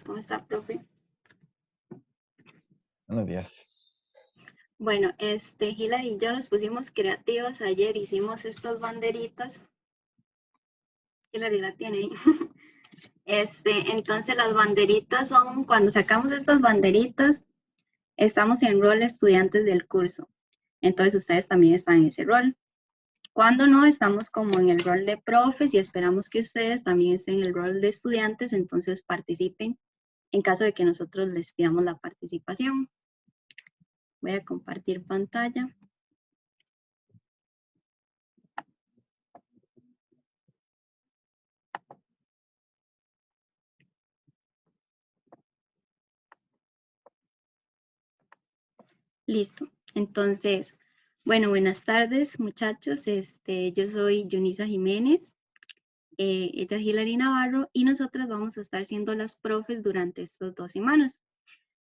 ¿Cómo está, profe? Buenos días. Bueno, Hilary y yo nos pusimos creativos ayer, hicimos estas banderitas. Hilary la tiene ahí. Entonces las banderitas son, cuando sacamos estas banderitas, estamos en rol estudiantes del curso. Entonces ustedes también están en ese rol. Cuando no, estamos como en el rol de profes y esperamos que ustedes también estén en el rol de estudiantes, entonces participen en caso de que nosotros les pidamos la participación. Voy a compartir pantalla. Listo. Entonces, bueno, buenas tardes, muchachos. Yo soy Yunisa Jiménez, ella es Hilary Navarro y nosotras vamos a estar siendo las profes durante estas 2 semanas.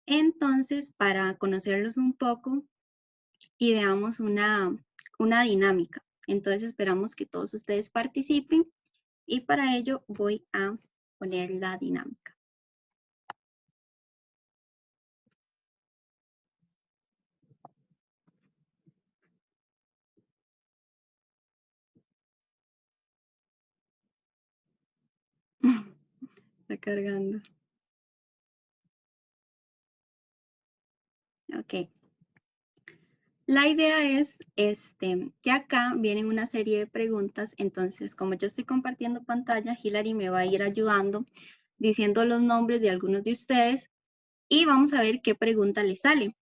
Entonces, para conocerlos un poco, ideamos una dinámica. Entonces, esperamos que todos ustedes participen y para ello voy a poner la dinámica. Está cargando. Ok. La idea es que acá vienen una serie de preguntas, entonces como yo estoy compartiendo pantalla, Hilary me va a ir ayudando diciendo los nombres de algunos de ustedes y vamos a ver qué pregunta les sale.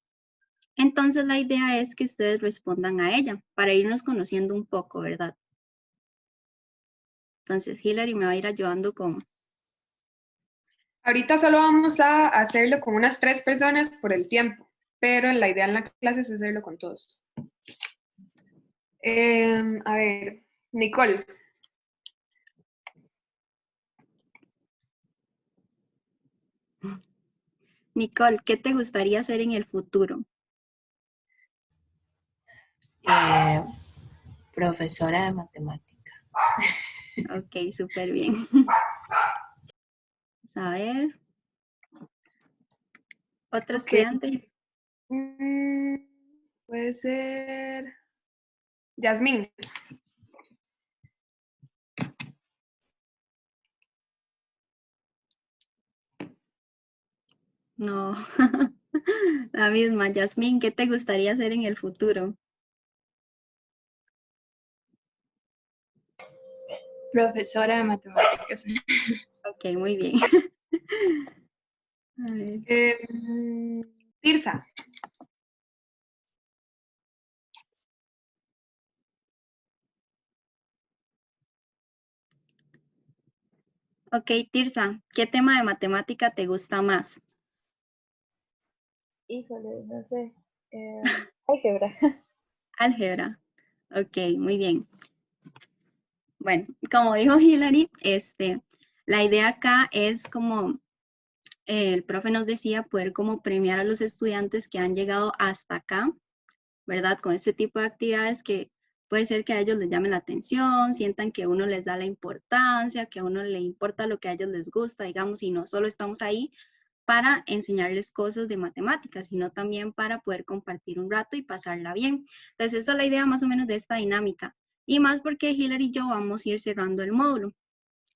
Entonces la idea es que ustedes respondan a ella para irnos conociendo un poco, ¿verdad? Entonces Hilary me va a ir ayudando con... Ahorita solo vamos a hacerlo con unas 3 personas por el tiempo, pero la idea en la clase es hacerlo con todos. A ver, Nicole. Nicole, ¿qué te gustaría hacer en el futuro? Profesora de matemática. Ok, súper bien. Vamos a ver. ¿Otro estudiante? Puede ser Yasmín. No, la misma. Yasmín, ¿qué te gustaría hacer en el futuro? Profesora de matemáticas. Ok, muy bien. A ver. Tirsa. Ok, Tirsa, ¿qué tema de matemática te gusta más? Híjole, no sé. Álgebra. Álgebra. Ok, muy bien. Bueno, como dijo Hilary, la idea acá es como el profe nos decía, poder como premiar a los estudiantes que han llegado hasta acá, ¿verdad? Con este tipo de actividades que puede ser que a ellos les llame la atención, sientan que uno les da la importancia, que a uno le importa lo que a ellos les gusta, digamos, y no solo estamos ahí para enseñarles cosas de matemáticas, sino también para poder compartir un rato y pasarla bien. Entonces, esa es la idea más o menos de esta dinámica. Y más porque Hilary y yo vamos a ir cerrando el módulo.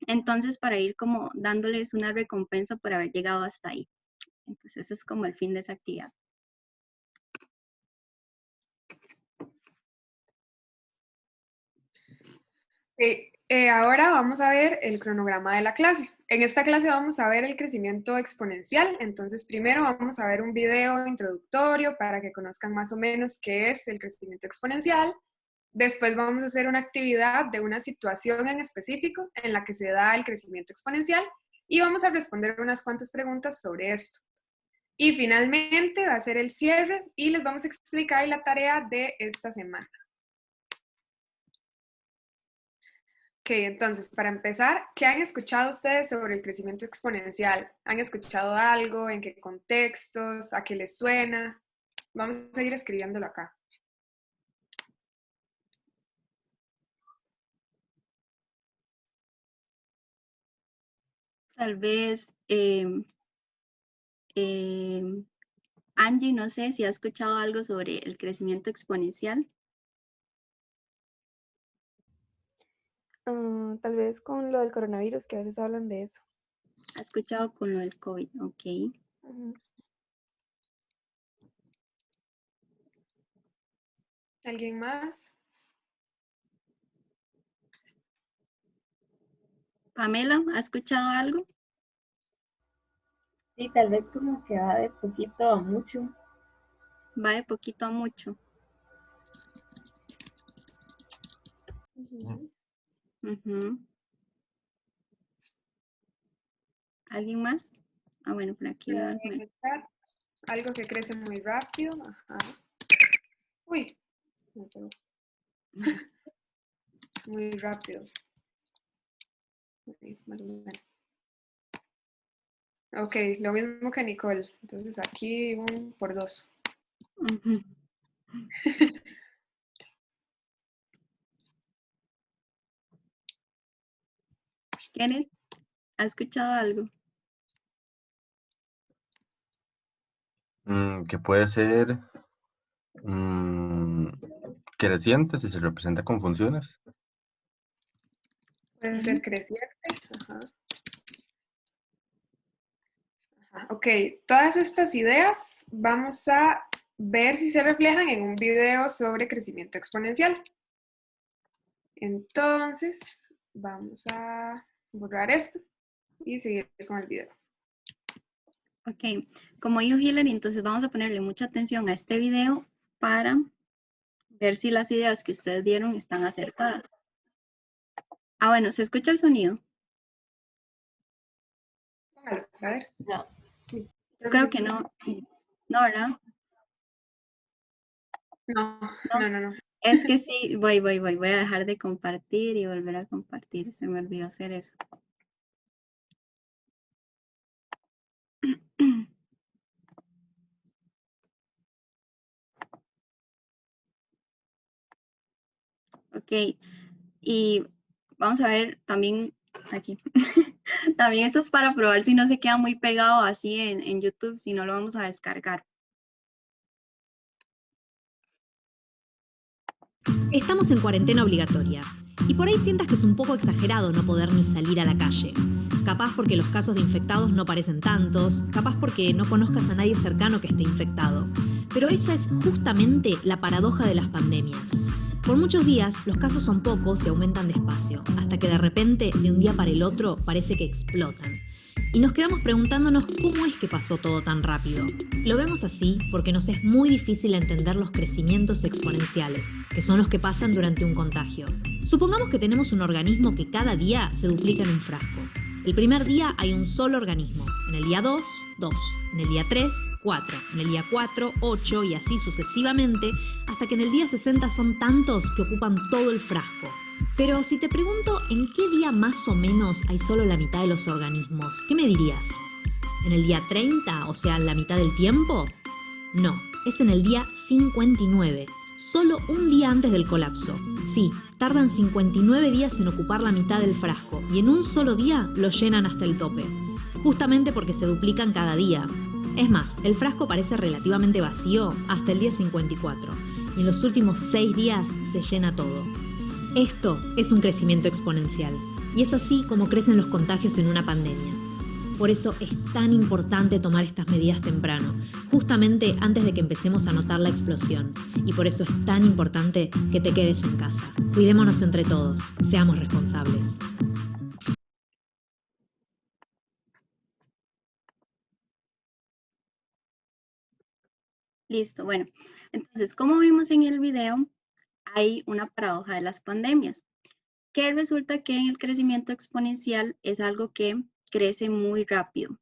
Entonces, para ir como dándoles una recompensa por haber llegado hasta ahí. Entonces, ese es como el fin de esa actividad. Ahora vamos a ver el cronograma de la clase. En esta clase vamos a ver el crecimiento exponencial. Entonces, primero vamos a ver un video introductorio para que conozcan más o menos qué es el crecimiento exponencial. Después vamos a hacer una actividad de una situación en específico en la que se da el crecimiento exponencial y vamos a responder unas cuantas preguntas sobre esto. Y finalmente va a ser el cierre y les vamos a explicar la tarea de esta semana. Ok, entonces, para empezar, ¿qué han escuchado ustedes sobre el crecimiento exponencial? ¿Han escuchado algo? ¿En qué contextos? ¿A qué les suena? Vamos a seguir escribiéndolo acá. Tal vez Angie, no sé si ha escuchado algo sobre el crecimiento exponencial. Tal vez con lo del coronavirus, que a veces hablan de eso. ¿Ha escuchado con lo del COVID? Ok. Ujú. ¿Alguien más? Pamela, ¿ha escuchado algo? Sí, tal vez como que va de poquito a mucho. Va de poquito a mucho. Ujú. Ujú. ¿Alguien más? Ah, bueno, por aquí veo algo. En el chat, algo que crece muy rápido. Ajá. Uy, me pegó. Muy rápido. Ok, más o menos. Ok, lo mismo que Nicole. Entonces aquí 1 por 2. Ujú. Kenneth, ¿ha escuchado algo? Que puede ser creciente si se representa con funciones. Puede ser creciente. Ajá. Ajá. Ok, todas estas ideas vamos a ver si se reflejan en un video sobre crecimiento exponencial. Entonces, vamos a borrar esto y seguir con el video. Ok, como dijo Hillary, entonces vamos a ponerle mucha atención a este video para ver si las ideas que ustedes dieron están acertadas. Ah, bueno, ¿se escucha el sonido? Póngalo, a ver. No. Yo creo que no. No, ¿verdad? No, No. no, no, no. Es que sí, voy a dejar de compartir y volver a compartir. Se me olvidó hacer eso. Ok, y vamos a ver también aquí. También esto es para probar si no se queda muy pegado así en YouTube, si no lo vamos a descargar. Estamos en cuarentena obligatoria y por ahí sientas que es un poco exagerado no poder ni salir a la calle. Capaz porque los casos de infectados no parecen tantos, capaz porque no conozcas a nadie cercano que esté infectado. Pero esa es justamente la paradoja de las pandemias. Por muchos días los casos son pocos y aumentan despacio, hasta que de repente, de un día para el otro, parece que explotan. Y nos quedamos preguntándonos cómo es que pasó todo tan rápido. Lo vemos así porque nos es muy difícil entender los crecimientos exponenciales, que son los que pasan durante un contagio. Supongamos que tenemos un organismo que cada día se duplica en un frasco. El primer día hay un solo organismo, en el día 2, 2, en el día 3, 4, en el día 4, 8 y así sucesivamente, hasta que en el día 60 son tantos que ocupan todo el frasco. Pero si te pregunto en qué día más o menos hay solo la mitad de los organismos, ¿qué me dirías? ¿En el día 30, o sea, la mitad del tiempo? No, es en el día 59, solo un día antes del colapso. Sí, tardan 59 días en ocupar la mitad del frasco y en un solo día lo llenan hasta el tope. Justamente porque se duplican cada día. Es más, el frasco parece relativamente vacío hasta el día 54 y en los últimos 6 días se llena todo. Esto es un crecimiento exponencial y es así como crecen los contagios en una pandemia. Por eso es tan importante tomar estas medidas temprano, justamente antes de que empecemos a notar la explosión. Y por eso es tan importante que te quedes en casa. Cuidémonos entre todos, seamos responsables. Listo, bueno. Entonces, como vimos en el video, hay una paradoja de las pandemias, que resulta que en el crecimiento exponencial es algo que crece muy rápido.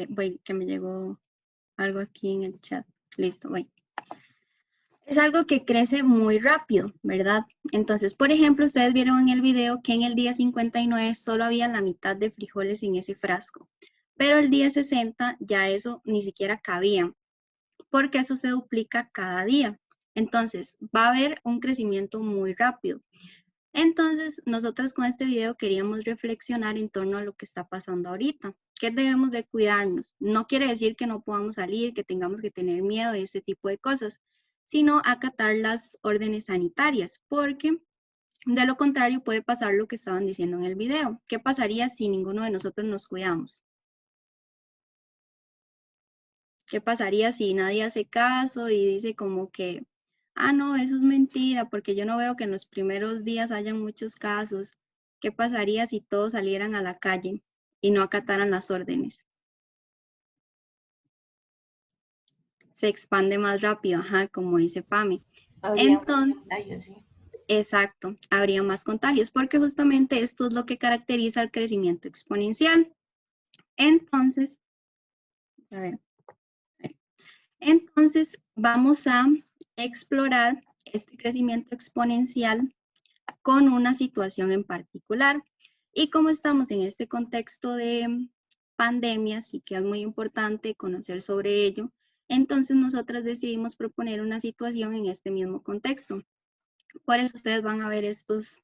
Voy, que me llegó algo aquí en el chat. Listo, voy. Es algo que crece muy rápido, ¿verdad? Entonces, por ejemplo, ustedes vieron en el video que en el día 59 solo había la mitad de frijoles en ese frasco, pero el día 60 ya eso ni siquiera cabía, porque eso se duplica cada día. Entonces, va a haber un crecimiento muy rápido. Entonces, nosotras con este video queríamos reflexionar en torno a lo que está pasando ahorita. ¿Qué debemos de cuidarnos? No quiere decir que no podamos salir, que tengamos que tener miedo de ese tipo de cosas, sino acatar las órdenes sanitarias, porque de lo contrario puede pasar lo que estaban diciendo en el video. ¿Qué pasaría si ninguno de nosotros nos cuidamos? ¿Qué pasaría si nadie hace caso y dice como que, ah, no, eso es mentira, porque yo no veo que en los primeros días hayan muchos casos? ¿Qué pasaría si todos salieran a la calle y no acataran las órdenes? Se expande más rápido, ajá, como dice Pame. Habría más Entonces, contagios, sí. exacto, habría más contagios, porque justamente esto es lo que caracteriza el crecimiento exponencial. Entonces, a ver, entonces vamos a explorar este crecimiento exponencial con una situación en particular. Y como estamos en este contexto de pandemia, sí que es muy importante conocer sobre ello, entonces nosotras decidimos proponer una situación en este mismo contexto. Por eso ustedes van a ver estos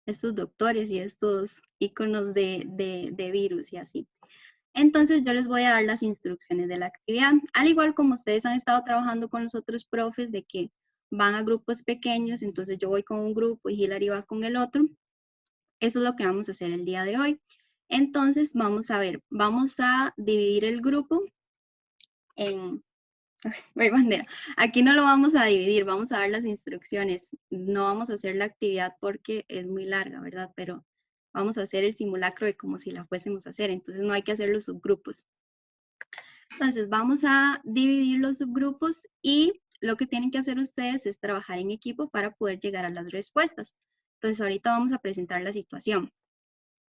doctores y estos iconos de virus y así. Entonces yo les voy a dar las instrucciones de la actividad, al igual como ustedes han estado trabajando con los otros profes de que van a grupos pequeños, entonces yo voy con un grupo y Hilary va con el otro. Eso es lo que vamos a hacer el día de hoy. Entonces vamos a ver, vamos a dividir el grupo en... Voy bandera. Aquí no lo vamos a dividir, vamos a dar las instrucciones. No vamos a hacer la actividad porque es muy larga, ¿verdad? Pero vamos a hacer el simulacro de como si la fuésemos a hacer, entonces no hay que hacer los subgrupos. Entonces vamos a dividir los subgrupos y lo que tienen que hacer ustedes es trabajar en equipo para poder llegar a las respuestas. Entonces ahorita vamos a presentar la situación.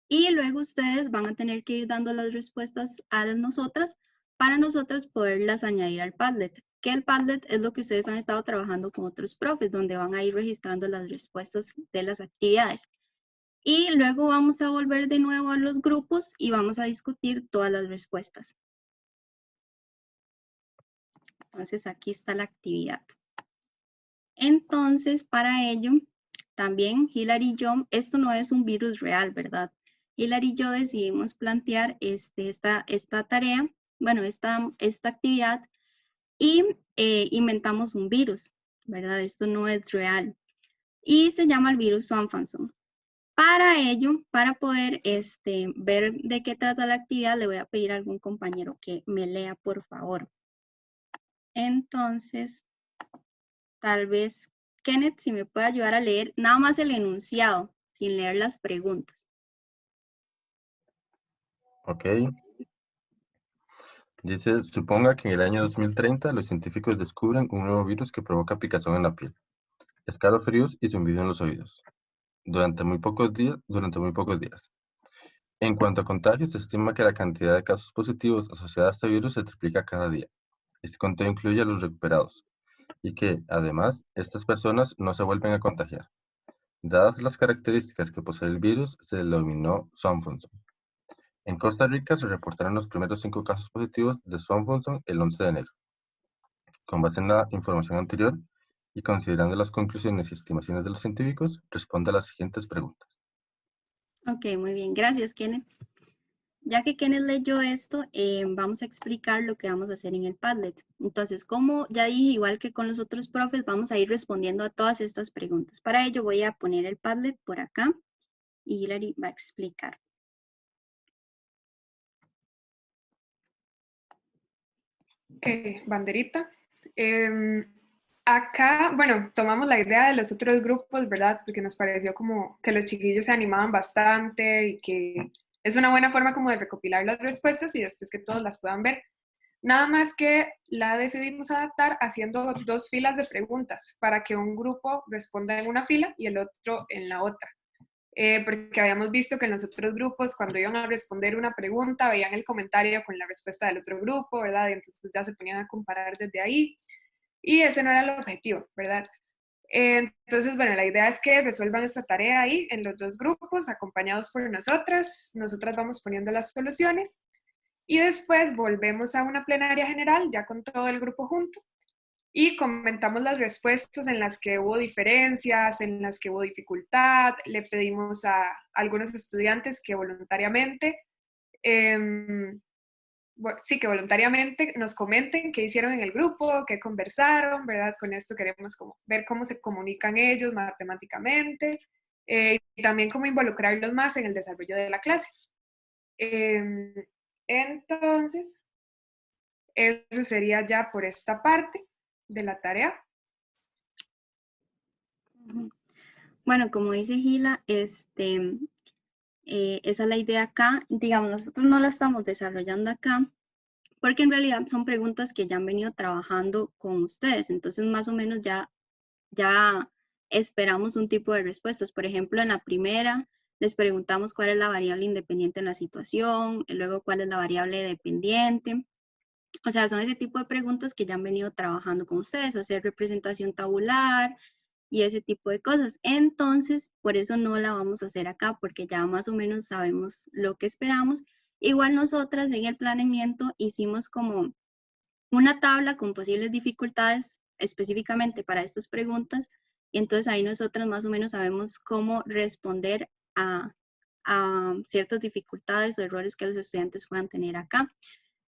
Y luego ustedes van a tener que ir dando las respuestas a nosotras para nosotras poderlas añadir al Padlet. Que el Padlet es lo que ustedes han estado trabajando con otros profes, donde van a ir registrando las respuestas de las actividades. Y luego vamos a volver de nuevo a los grupos y vamos a discutir todas las respuestas. Entonces aquí está la actividad. Entonces para ello, también Hilary y yo, esto no es un virus real, ¿verdad? Hilary y yo decidimos plantear esta tarea, bueno, esta actividad y inventamos un virus, ¿verdad? Esto no es real y se llama el virus Swanson. Para ello, para poder ver de qué trata la actividad, le voy a pedir a algún compañero que me lea, por favor. Entonces, tal vez Kenneth, si me puede ayudar a leer nada más el enunciado, sin leer las preguntas. Ok. Dice, suponga que en el año 2030 los científicos descubren un nuevo virus que provoca picazón en la piel, escalofríos y zumbido en los oídos, durante muy pocos días. En cuanto a contagios, se estima que la cantidad de casos positivos asociados a este virus se triplica cada día. Este conteo incluye a los recuperados, y que, además, estas personas no se vuelven a contagiar. Dadas las características que posee el virus, se denominó Swanson. En Costa Rica se reportaron los primeros 5 casos positivos de Swanson el 11 de enero. Con base en la información anterior y considerando las conclusiones y estimaciones de los científicos, responde a las siguientes preguntas. Ok, muy bien. Gracias, Kenneth. Ya que Kenneth leyó esto, vamos a explicar lo que vamos a hacer en el Padlet. Entonces, como ya dije, igual que con los otros profes, vamos a ir respondiendo a todas estas preguntas. Para ello voy a poner el Padlet por acá y Hilary va a explicar. Ok, banderita. Acá, bueno, tomamos la idea de los otros grupos, ¿verdad? Porque nos pareció como que los chiquillos se animaban bastante y que es una buena forma como de recopilar las respuestas y después que todos las puedan ver. Nada más que la decidimos adaptar haciendo 2 filas de preguntas para que un grupo responda en una fila y el otro en la otra. Porque habíamos visto que en los otros grupos, cuando iban a responder una pregunta, veían el comentario con la respuesta del otro grupo, ¿verdad? Y entonces ya se ponían a comparar desde ahí. Y ese no era el objetivo, ¿verdad? Entonces, bueno, la idea es que resuelvan esta tarea ahí en los 2 grupos, acompañados por nosotras. Nosotras vamos poniendo las soluciones. Y después volvemos a una plenaria general, ya con todo el grupo junto, y comentamos las respuestas en las que hubo diferencias, en las que hubo dificultad. Le pedimos a algunos estudiantes que voluntariamente Sí, que voluntariamente nos comenten qué hicieron en el grupo, qué conversaron, ¿verdad? Con esto queremos ver cómo se comunican ellos matemáticamente y también cómo involucrarlos más en el desarrollo de la clase. Entonces, eso sería ya por esta parte de la tarea. Bueno, como dice Gila, esa es la idea acá. Digamos, nosotros no la estamos desarrollando acá porque en realidad son preguntas que ya han venido trabajando con ustedes. Entonces, más o menos ya esperamos un tipo de respuestas. Por ejemplo, en la primera les preguntamos cuál es la variable independiente en la situación, y luego cuál es la variable dependiente. O sea, son ese tipo de preguntas que ya han venido trabajando con ustedes, hacer representación tabular y ese tipo de cosas. Entonces, por eso no la vamos a hacer acá, porque ya más o menos sabemos lo que esperamos. Igual nosotras en el planeamiento hicimos como una tabla con posibles dificultades específicamente para estas preguntas, y entonces ahí nosotras más o menos sabemos cómo responder a ciertas dificultades o errores que los estudiantes puedan tener acá.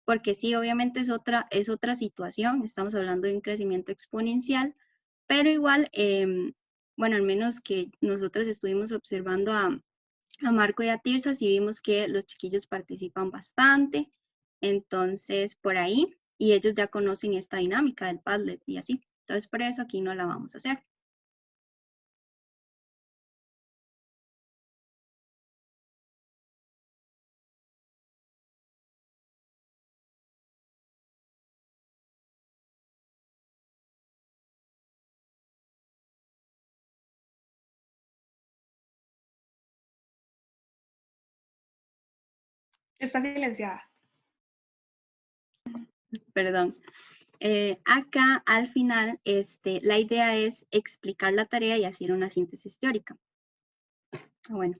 Porque sí, obviamente es otra situación, estamos hablando de un crecimiento exponencial, pero igual, bueno, al menos que nosotros estuvimos observando a Marco y a Tirsa, sí vimos que los chiquillos participan bastante, entonces por ahí, y ellos ya conocen esta dinámica del Padlet y así, entonces por eso aquí no la vamos a hacer. Está silenciada. Perdón. Acá al final, la idea es explicar la tarea y hacer una síntesis teórica. Bueno,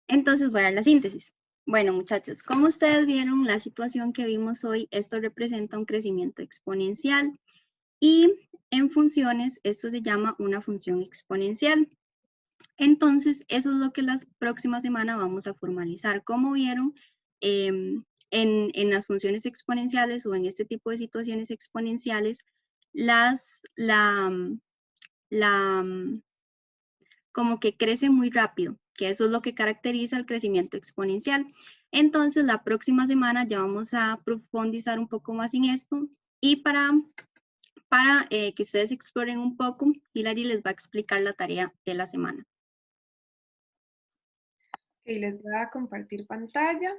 entonces voy a dar la síntesis. Bueno, muchachos, como ustedes vieron la situación que vimos hoy, esto representa un crecimiento exponencial y en funciones esto se llama una función exponencial. Entonces, eso es lo que la próxima semana vamos a formalizar. Como vieron, en las funciones exponenciales o en este tipo de situaciones exponenciales, como que crece muy rápido, que eso es lo que caracteriza el crecimiento exponencial. Entonces, la próxima semana ya vamos a profundizar un poco más en esto y para que ustedes exploren un poco, Hilary les va a explicar la tarea de la semana. Ok, les voy a compartir pantalla.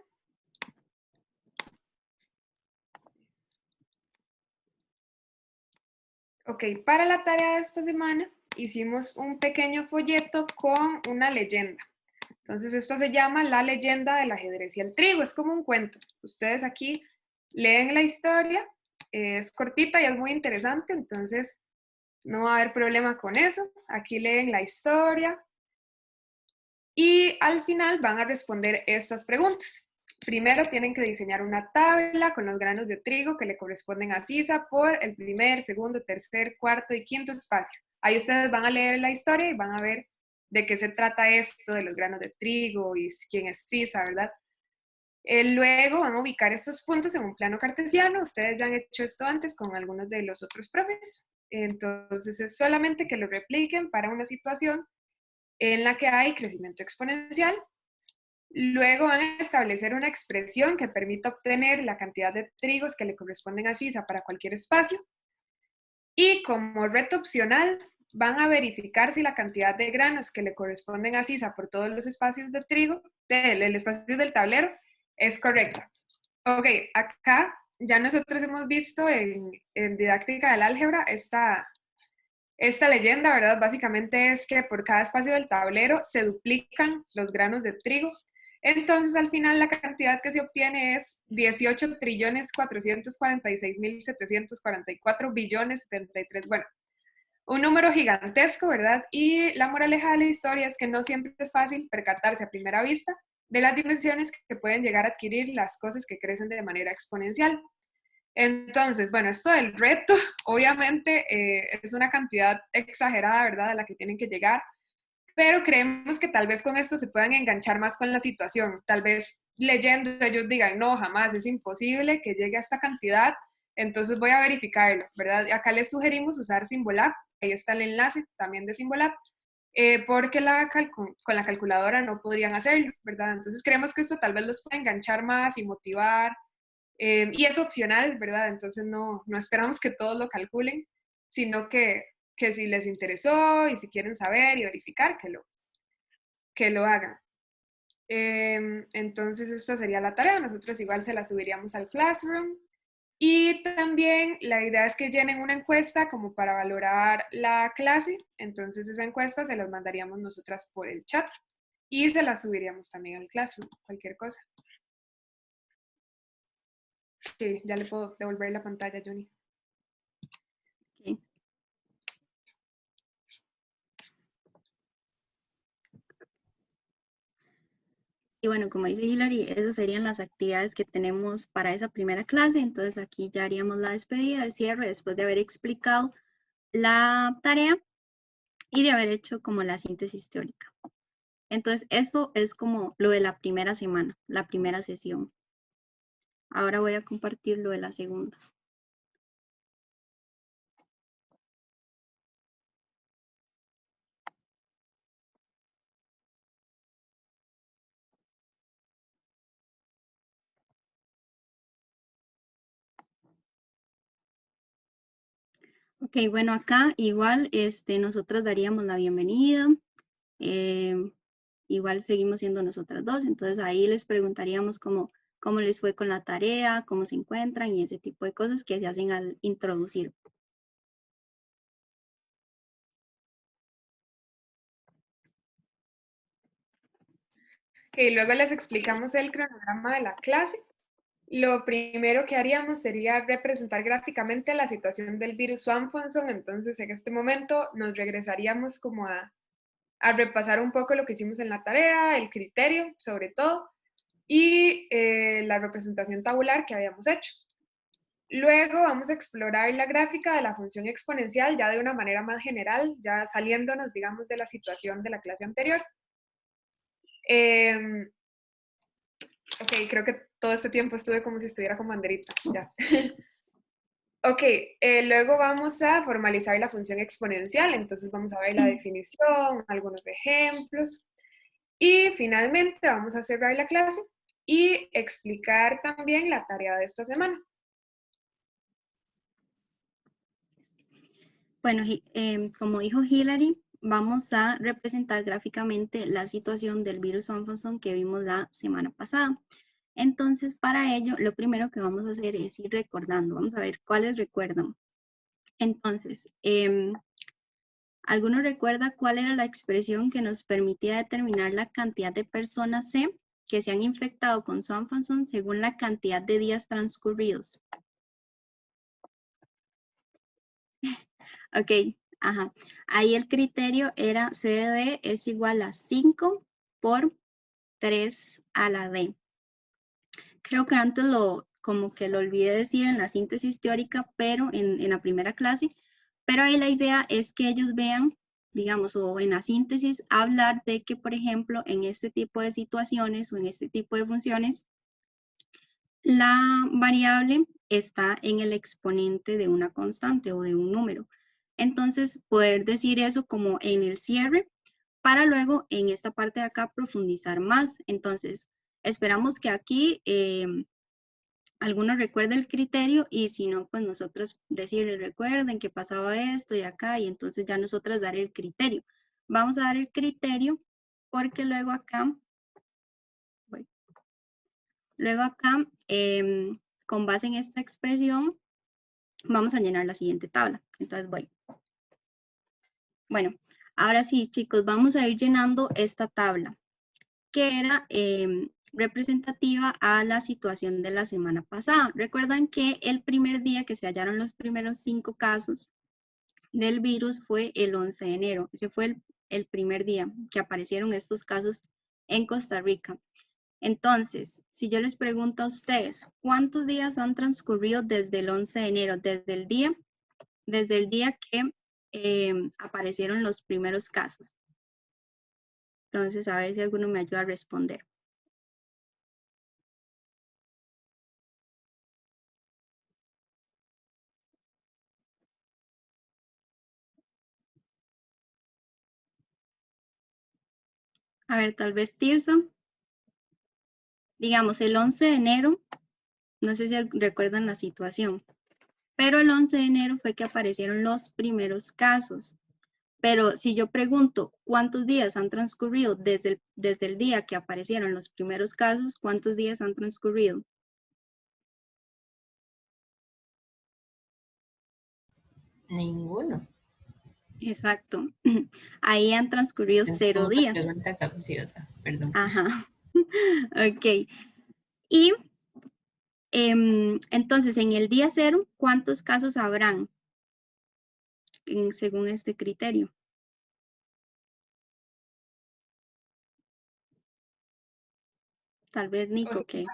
Ok, para la tarea de esta semana hicimos un pequeño folleto con una leyenda. Entonces esta se llama La leyenda del ajedrez y el trigo, es como un cuento. Ustedes aquí leen la historia, es cortita y es muy interesante, entonces no va a haber problema con eso. Aquí leen la historia y al final van a responder estas preguntas. Primero tienen que diseñar una tabla con los granos de trigo que le corresponden a Sisa por el primer, segundo, tercer, cuarto y quinto espacio. Ahí ustedes van a leer la historia y van a ver de qué se trata esto de los granos de trigo y quién es Sisa, ¿verdad? Luego van a ubicar estos puntos en un plano cartesiano. Ustedes ya han hecho esto antes con algunos de los otros profes. Entonces es solamente que lo repliquen para una situación en la que hay crecimiento exponencial. Luego van a establecer una expresión que permita obtener la cantidad de trigos que le corresponden a Sisa para cualquier espacio. Y como reto opcional, van a verificar si la cantidad de granos que le corresponden a Sisa por todos los espacios de trigo, el espacio del tablero, es correcta. Ok, acá ya nosotros hemos visto en didáctica del álgebra esta leyenda, ¿verdad? Básicamente es que por cada espacio del tablero se duplican los granos de trigo. Entonces, al final, la cantidad que se obtiene es 18.446.744 billones 73. Bueno, un número gigantesco, ¿verdad? Y la moraleja de la historia es que no siempre es fácil percatarse a primera vista de las dimensiones que pueden llegar a adquirir las cosas que crecen de manera exponencial. Entonces, bueno, esto del reto, obviamente, es una cantidad exagerada, ¿verdad?, a la que tienen que llegar, pero creemos que tal vez con esto se puedan enganchar más con la situación. Tal vez leyendo ellos digan, no, jamás, es imposible que llegue a esta cantidad, entonces voy a verificarlo, ¿verdad? Acá les sugerimos usar Symbolab, ahí está el enlace también de Symbolab, porque con la calculadora no podrían hacerlo, ¿verdad? Entonces creemos que esto tal vez los pueda enganchar más y motivar, y es opcional, ¿verdad? Entonces no esperamos que todos lo calculen, sino que si les interesó y si quieren saber y verificar, que lo hagan. Entonces esta sería la tarea, nosotros igual se la subiríamos al Classroom. Y también la idea es que llenen una encuesta como para valorar la clase, entonces esa encuesta se las mandaríamos nosotras por el chat y se la subiríamos también al Classroom, cualquier cosa. Sí, ya le puedo devolver la pantalla, Johnny. Ok. Y bueno, como dice Hilary, esas serían las actividades que tenemos para esa primera clase. Entonces aquí ya haríamos la despedida, el cierre, después de haber explicado la tarea y de haber hecho como la síntesis teórica. Entonces eso es como lo de la primera semana, la primera sesión. Ahora voy a compartir lo de la segunda. Ok, bueno, acá igual nosotros daríamos la bienvenida. Igual seguimos siendo nosotras dos, entonces ahí les preguntaríamos cómo les fue con la tarea, cómo se encuentran y ese tipo de cosas que se hacen al introducir. Okay, luego les explicamos el cronograma de la clase. Lo primero que haríamos sería representar gráficamente la situación del virus Swanson, entonces en este momento nos regresaríamos como a repasar un poco lo que hicimos en la tarea, el criterio sobre todo, y la representación tabular que habíamos hecho. Luego vamos a explorar la gráfica de la función exponencial ya de una manera más general, ya saliéndonos, digamos, de la situación de la clase anterior. Ok, creo que todo este tiempo estuve como si estuviera con banderita, ya. Ok, luego vamos a formalizar la función exponencial, entonces vamos a ver la definición, algunos ejemplos, y finalmente vamos a cerrar la clase y explicar también la tarea de esta semana. Bueno, como dijo Hilary, vamos a representar gráficamente la situación del virus Swanson que vimos la semana pasada. Entonces, para ello, lo primero que vamos a hacer es ir recordando. Vamos a ver cuáles recuerdan. Entonces, ¿alguno recuerda cuál era la expresión que nos permitía determinar la cantidad de personas C que se han infectado con Swanson según la cantidad de días transcurridos? Ok, ajá. Ahí el criterio era CDD es igual a 5 por 3 a la D. Creo que antes como que lo olvidé decir en la síntesis teórica, pero en la primera clase, pero ahí la idea es que ellos vean, digamos, o en la síntesis, hablar de que, por ejemplo, en este tipo de situaciones o en este tipo de funciones, la variable está en el exponente de una constante o de un número. Entonces, poder decir eso como en el cierre, para luego en esta parte de acá profundizar más. Entonces, esperamos que aquí alguno recuerde el criterio y si no, pues nosotros decirle, recuerden que pasaba esto y acá, y entonces ya nosotros dar el criterio. Vamos a dar el criterio porque luego acá, con base en esta expresión, vamos a llenar la siguiente tabla. Entonces voy. Bueno, ahora sí, chicos, vamos a ir llenando esta tabla, que era representativa a la situación de la semana pasada. Recuerdan que el primer día que se hallaron los primeros 5 casos del virus fue el 11 de enero. Ese fue el primer día que aparecieron estos casos en Costa Rica. Entonces, si yo les pregunto a ustedes, ¿cuántos días han transcurrido desde el 11 de enero? Desde el día que aparecieron los primeros casos. Entonces, a ver si alguno me ayuda a responder. A ver, tal vez Tirso. Digamos, el 11 de enero, no sé si recuerdan la situación, pero el 11 de enero fue que aparecieron los primeros casos. Pero si yo pregunto cuántos días han transcurrido desde el día que aparecieron los primeros casos, ¿cuántos días han transcurrido? Ninguno. Exacto. Ahí han transcurrido Es 0 como una días. pregunta capciosa, perdón. Ajá. Ok. Y entonces, en el día 0, ¿cuántos casos habrán según este criterio? Tal vez O Nico, sea, que...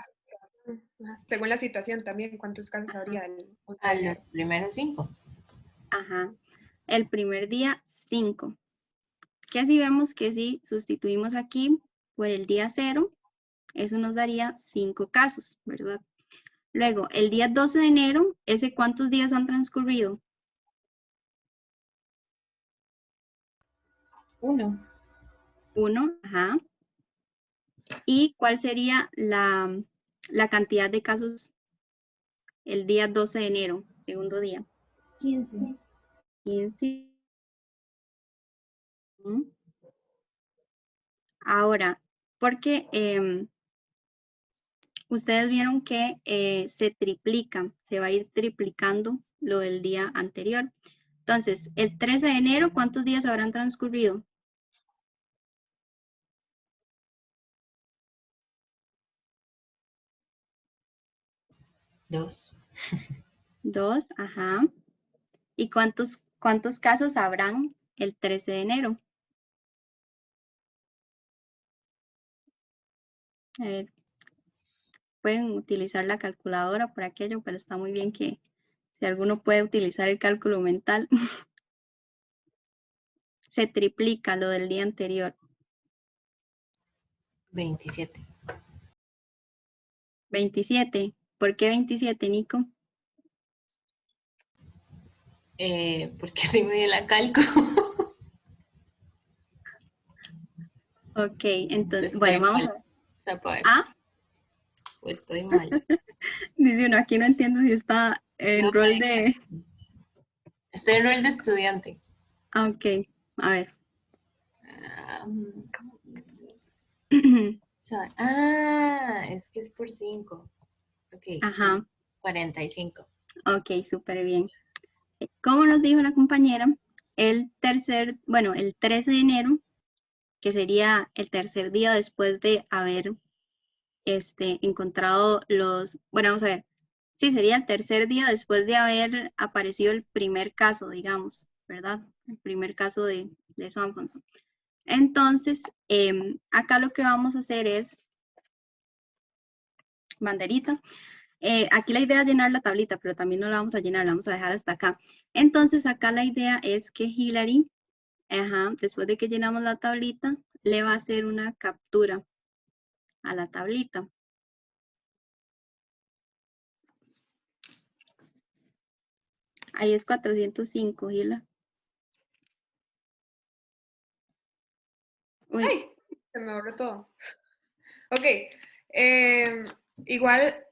según la situación también, ¿cuántos casos habría del 11 A de enero? los primeros 5. Ajá. El primer día, 5. Que si vemos que si sustituimos aquí por el día 0, eso nos daría 5 casos, ¿verdad? Luego, el día 12 de enero, ¿ese cuántos días han transcurrido? 1. 1, ajá. ¿Y cuál sería la cantidad de casos el día 12 de enero, segundo día? 15. 15. Ahora, porque ustedes vieron que se triplica, se va a ir triplicando lo del día anterior. Entonces, el 13 de enero, ¿cuántos días habrán transcurrido? 2. 2, ajá. ¿Y cuántos casos habrán el 13 de enero? A ver, pueden utilizar la calculadora por aquello, pero está muy bien que si alguno puede utilizar el cálculo mental. Se triplica lo del día anterior. 27. 27. ¿Por qué 27, Nico? Porque así me dio la cálculo. Ok, entonces, Estoy bueno, vamos mal. a ver. O sea, para ver. Ah, O estoy mal. dice uno, aquí no entiendo si está en No rol me de... Estoy en rol de estudiante. Ah, ok, a ver. Dios. Es que es por 5. Ok, sí. Ajá, 45. ok, súper bien. Como nos dijo la compañera, el 13 de enero, que sería el tercer día después de haber encontrado bueno, vamos a ver, sí, sería el tercer día después de haber aparecido el primer caso, digamos, ¿verdad? El primer caso de Swanson. Entonces, acá lo que vamos a hacer es, banderita, aquí la idea es llenar la tablita, pero también no la vamos a llenar, la vamos a dejar hasta acá. Entonces, acá la idea es que Hillary, después de que llenamos la tablita, le va a hacer una captura a la tablita. Ahí es 405, Hila. Uy, ¡Ay! Se me borró todo. Ok. Igual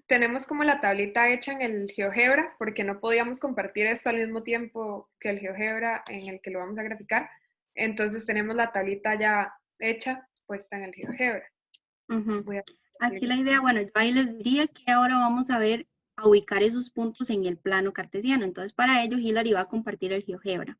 tenemos como la tablita hecha en el GeoGebra, porque no podíamos compartir esto al mismo tiempo que el GeoGebra en el que lo vamos a graficar. Entonces tenemos la tablita ya hecha, puesta en el GeoGebra. Voy a aquí la compartirles. idea, bueno, yo ahí les diría que ahora vamos a ver, a ubicar esos puntos en el plano cartesiano. Entonces, para ello, Hillary va a compartir el GeoGebra.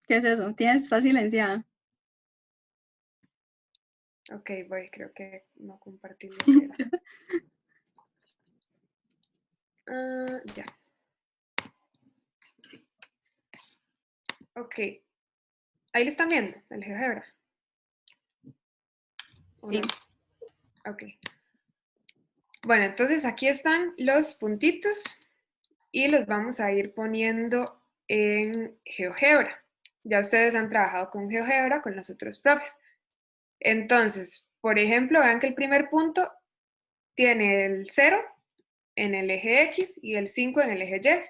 ¿Qué es eso? Está silenciada. Ok, creo que no compartí lo que era. Ya. Ok. Ahí lo están viendo, el GeoGebra. Sí. No? Ok. Bueno, entonces aquí están los puntitos y los vamos a ir poniendo en GeoGebra. Ya ustedes han trabajado con GeoGebra, con los otros profes. Entonces, por ejemplo, vean que el primer punto tiene el 0 en el eje X y el 5 en el eje Y,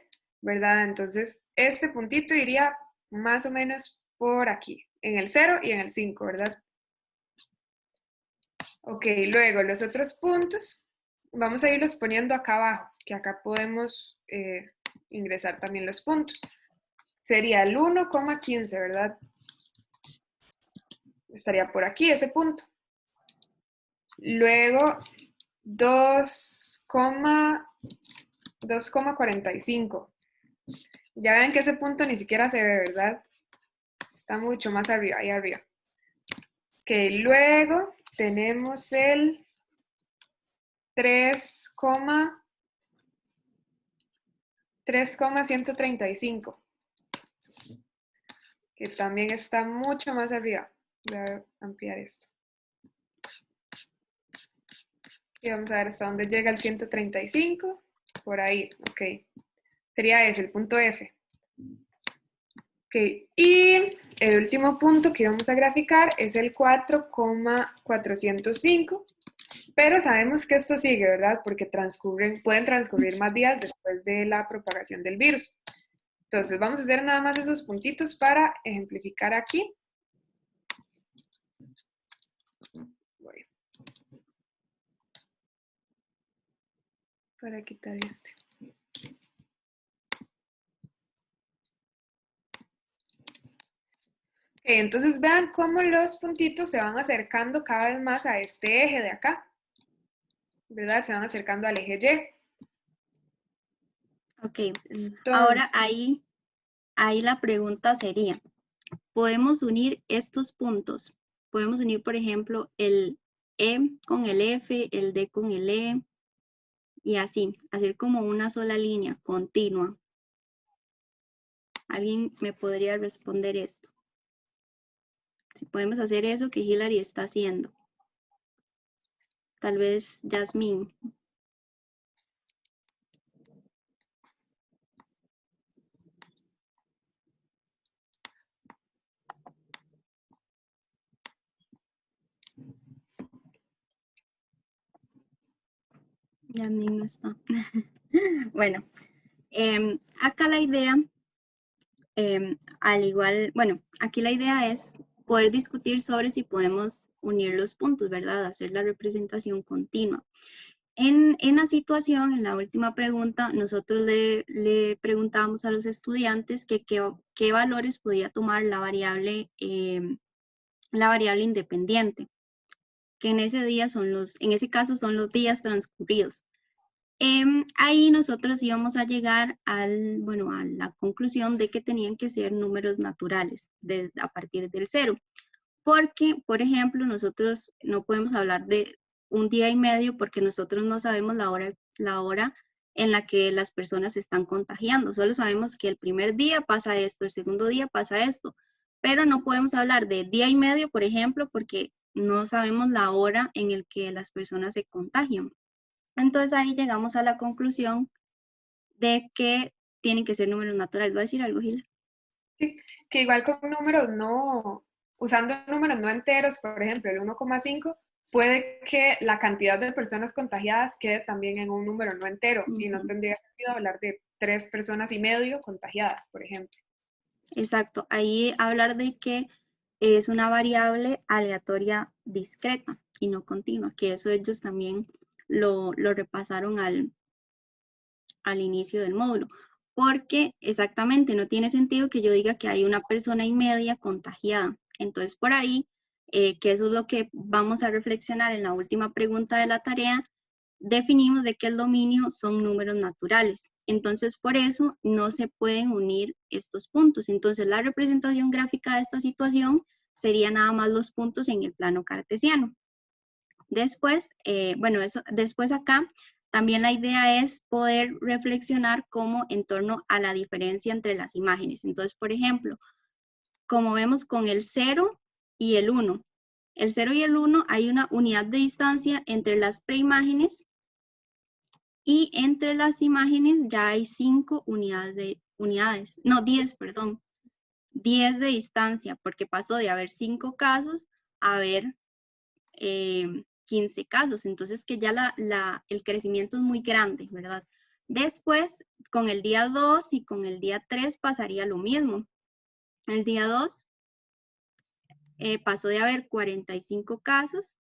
¿verdad? Entonces, este puntito iría más o menos por aquí, en el 0 y en el 5, ¿verdad? Ok, luego los otros puntos, vamos a irlos poniendo acá abajo, que acá podemos ingresar también los puntos. Sería el 1,15, ¿verdad? Estaría por aquí ese punto. Luego 2,45. Ya ven que ese punto ni siquiera se ve, ¿verdad? Está mucho más arriba, ahí arriba. Ok, luego tenemos el 3,135, que también está mucho más arriba. Voy a ampliar esto. Y vamos a ver hasta dónde llega el 135. Por ahí, ok. Sería ese, el punto F. Ok, y el último punto que vamos a graficar es el 4,405. Pero sabemos que esto sigue, ¿verdad? Porque pueden transcurrir más días después de la propagación del virus. Entonces, vamos a hacer nada más esos puntitos para ejemplificar aquí. Voy. Para quitar este. Entonces vean cómo los puntitos se van acercando cada vez más a este eje de acá, ¿verdad? Se van acercando al eje Y. Ok, ahora ahí la pregunta sería, ¿podemos unir estos puntos? Podemos unir, por ejemplo, el E con el F, el D con el E, y así, hacer como una sola línea continua. ¿Alguien me podría responder esto? Si podemos hacer eso que Hilary está haciendo. Tal vez Yasmín. Yasmín no está. Bueno, acá la idea, al igual, bueno, aquí la idea es poder discutir sobre si podemos unir los puntos, ¿verdad? Hacer la representación continua. En la situación, en la última pregunta, nosotros le preguntábamos a los estudiantes que qué valores podía tomar la variable independiente, que en ese caso son los días transcurridos. Ahí nosotros íbamos a llegar a la conclusión de que tenían que ser números naturales a partir del 0. Porque, por ejemplo, nosotros no podemos hablar de un día y medio porque nosotros no sabemos la hora en la que las personas se están contagiando. Solo sabemos que el primer día pasa esto, el segundo día pasa esto, pero no podemos hablar de día y medio, por ejemplo, porque no sabemos la hora en la que las personas se contagian. Entonces ahí llegamos a la conclusión de que tienen que ser números naturales. ¿Va a decir algo, Gila? Sí, que igual con números usando números no enteros, por ejemplo, el 1,5, puede que la cantidad de personas contagiadas quede también en un número no entero, y no tendría sentido hablar de 3 personas y medio contagiadas, por ejemplo. Exacto, ahí hablar de que es una variable aleatoria discreta y no continua, que eso ellos también lo repasaron al inicio del módulo, porque exactamente no tiene sentido que yo diga que hay una persona y media contagiada. Entonces por ahí, que eso es lo que vamos a reflexionar en la última pregunta de la tarea, definimos de que el dominio son números naturales. Entonces por eso no se pueden unir estos puntos. Entonces la representación gráfica de esta situación sería nada más los puntos en el plano cartesiano. Después, después acá, también la idea es poder reflexionar como en torno a la diferencia entre las imágenes. Entonces, por ejemplo, como vemos con el 0 y el 1. El 0 y el 1 hay una unidad de distancia entre las preimágenes y entre las imágenes ya hay 5 unidades unidades, no, 10, perdón, 10 de distancia, porque pasó de haber 5 casos a haber 15 casos, entonces que ya el crecimiento es muy grande, ¿verdad? Después, con el día 2 y con el día 3 pasaría lo mismo. El día 2 pasó de haber 45 casos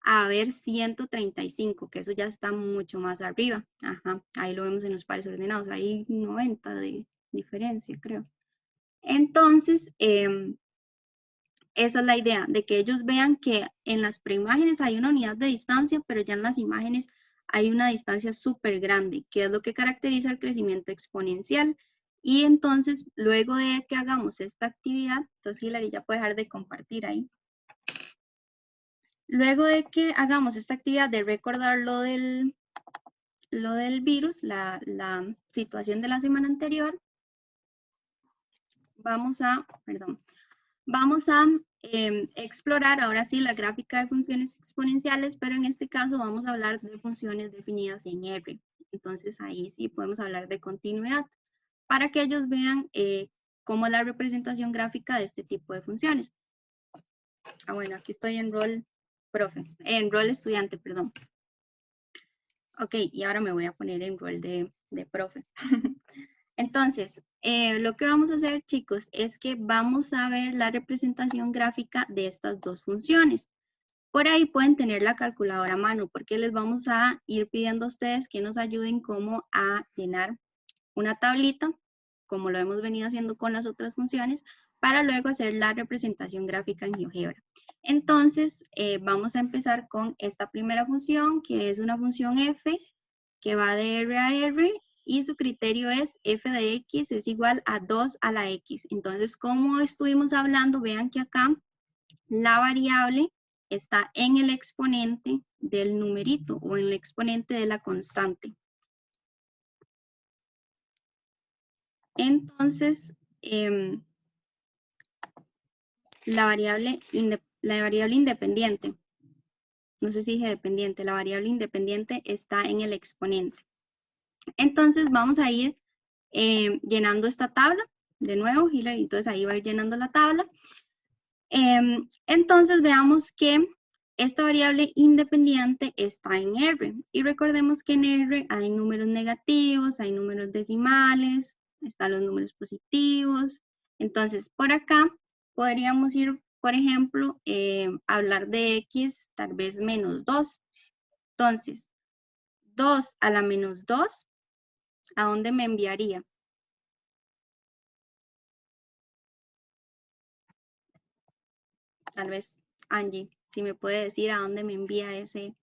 a haber 135, que eso ya está mucho más arriba. Ajá, ahí lo vemos en los pares ordenados, hay 90 de diferencia, creo. Entonces, esa es la idea, de que ellos vean que en las preimágenes hay una unidad de distancia, pero ya en las imágenes hay una distancia súper grande, que es lo que caracteriza el crecimiento exponencial. Y entonces, luego de que hagamos esta actividad, entonces Hilary ya puede dejar de compartir ahí. Luego de que hagamos esta actividad de recordar lo del virus, la situación de la semana anterior, vamos a explorar ahora sí la gráfica de funciones exponenciales, pero en este caso vamos a hablar de funciones definidas en R. Entonces ahí sí podemos hablar de continuidad, para que ellos vean cómo es la representación gráfica de este tipo de funciones. Ah, bueno, aquí estoy en rol estudiante, perdón. Ok, y ahora me voy a poner en rol de profe. Entonces, lo que vamos a hacer, chicos, es que vamos a ver la representación gráfica de estas dos funciones. Por ahí pueden tener la calculadora a mano, porque les vamos a ir pidiendo a ustedes que nos ayuden como a llenar una tablita, como lo hemos venido haciendo con las otras funciones, para luego hacer la representación gráfica en GeoGebra. Entonces, vamos a empezar con esta primera función, que es una función f, que va de R a R, y su criterio es f de x es igual a 2 a la x. Entonces, como estuvimos hablando, vean que acá la variable está en el exponente del numerito o en el exponente de la constante. Entonces, la variable independiente, no sé si dije dependiente, la variable independiente está en el exponente. Entonces, vamos a ir llenando esta tabla. De nuevo, Hilary, entonces ahí va a ir llenando la tabla. Entonces veamos que esta variable independiente está en R. Y recordemos que en R hay números negativos, hay números decimales, están los números positivos. Entonces por acá podríamos ir, por ejemplo, hablar de X tal vez menos 2. Entonces, 2 a la menos 2, ¿a dónde me enviaría? Tal vez Angie, si me puede decir a dónde me envía ese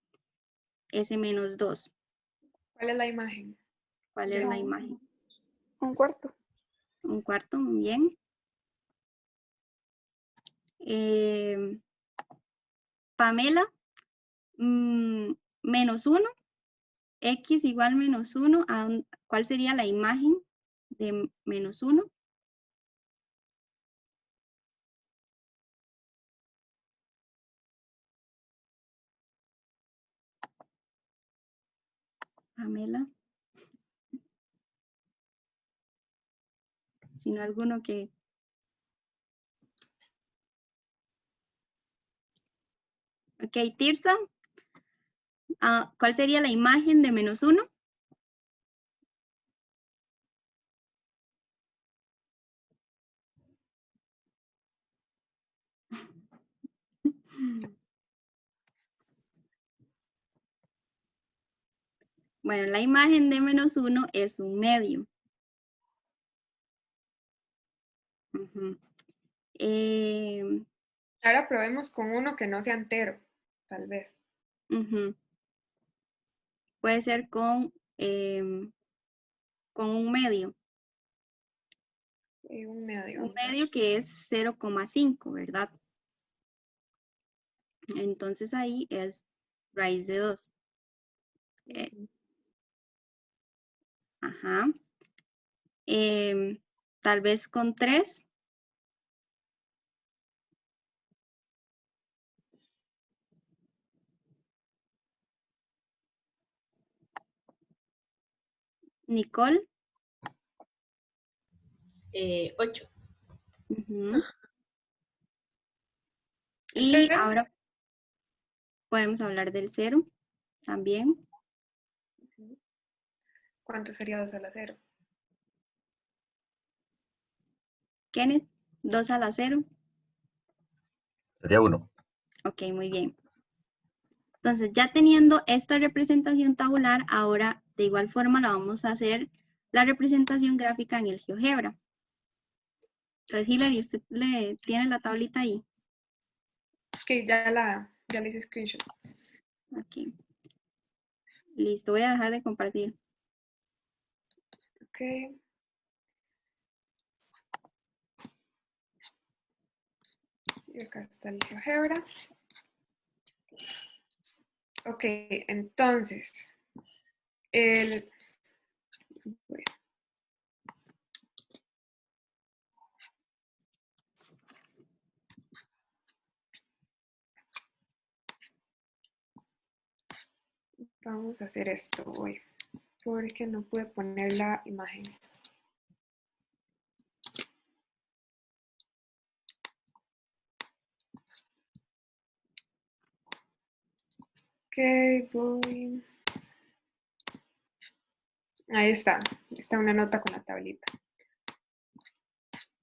menos 2. ¿Cuál es la imagen? ¿Cuál es la imagen? Un cuarto. Un cuarto, muy bien. Pamela, menos 1, x igual menos 1, ¿cuál sería la imagen de menos 1? Pamela. Si no, alguno que... Ok, Tirsa, ¿cuál sería la imagen de menos 1? Bueno, la imagen de menos 1 es un medio. Ahora probemos con uno que no sea entero, tal vez. Puede ser con un medio. Un medio. Un medio que es 0,5, ¿verdad? Entonces ahí es raíz de 2. Ajá. Tal vez con 3. Nicole. 8. Ujú. Y cero? ahora podemos hablar del 0 también. ¿Cuánto sería 2 a la 0? Kenneth, 2 a la 0. Sería 1. Ok, muy bien. Entonces, ya teniendo esta representación tabular, ahora de igual forma la vamos a hacer la representación gráfica en el GeoGebra. Entonces, Hilary, ¿usted le tiene la tablita ahí? Ok, ya le hice screenshot. Ok. Listo, voy a dejar de compartir. Ok. Y acá está el GeoGebra. Ok, entonces, bueno, vamos a hacer esto hoy, porque no pude poner la imagen. Ok, voy. Ahí está una nota con la tablita.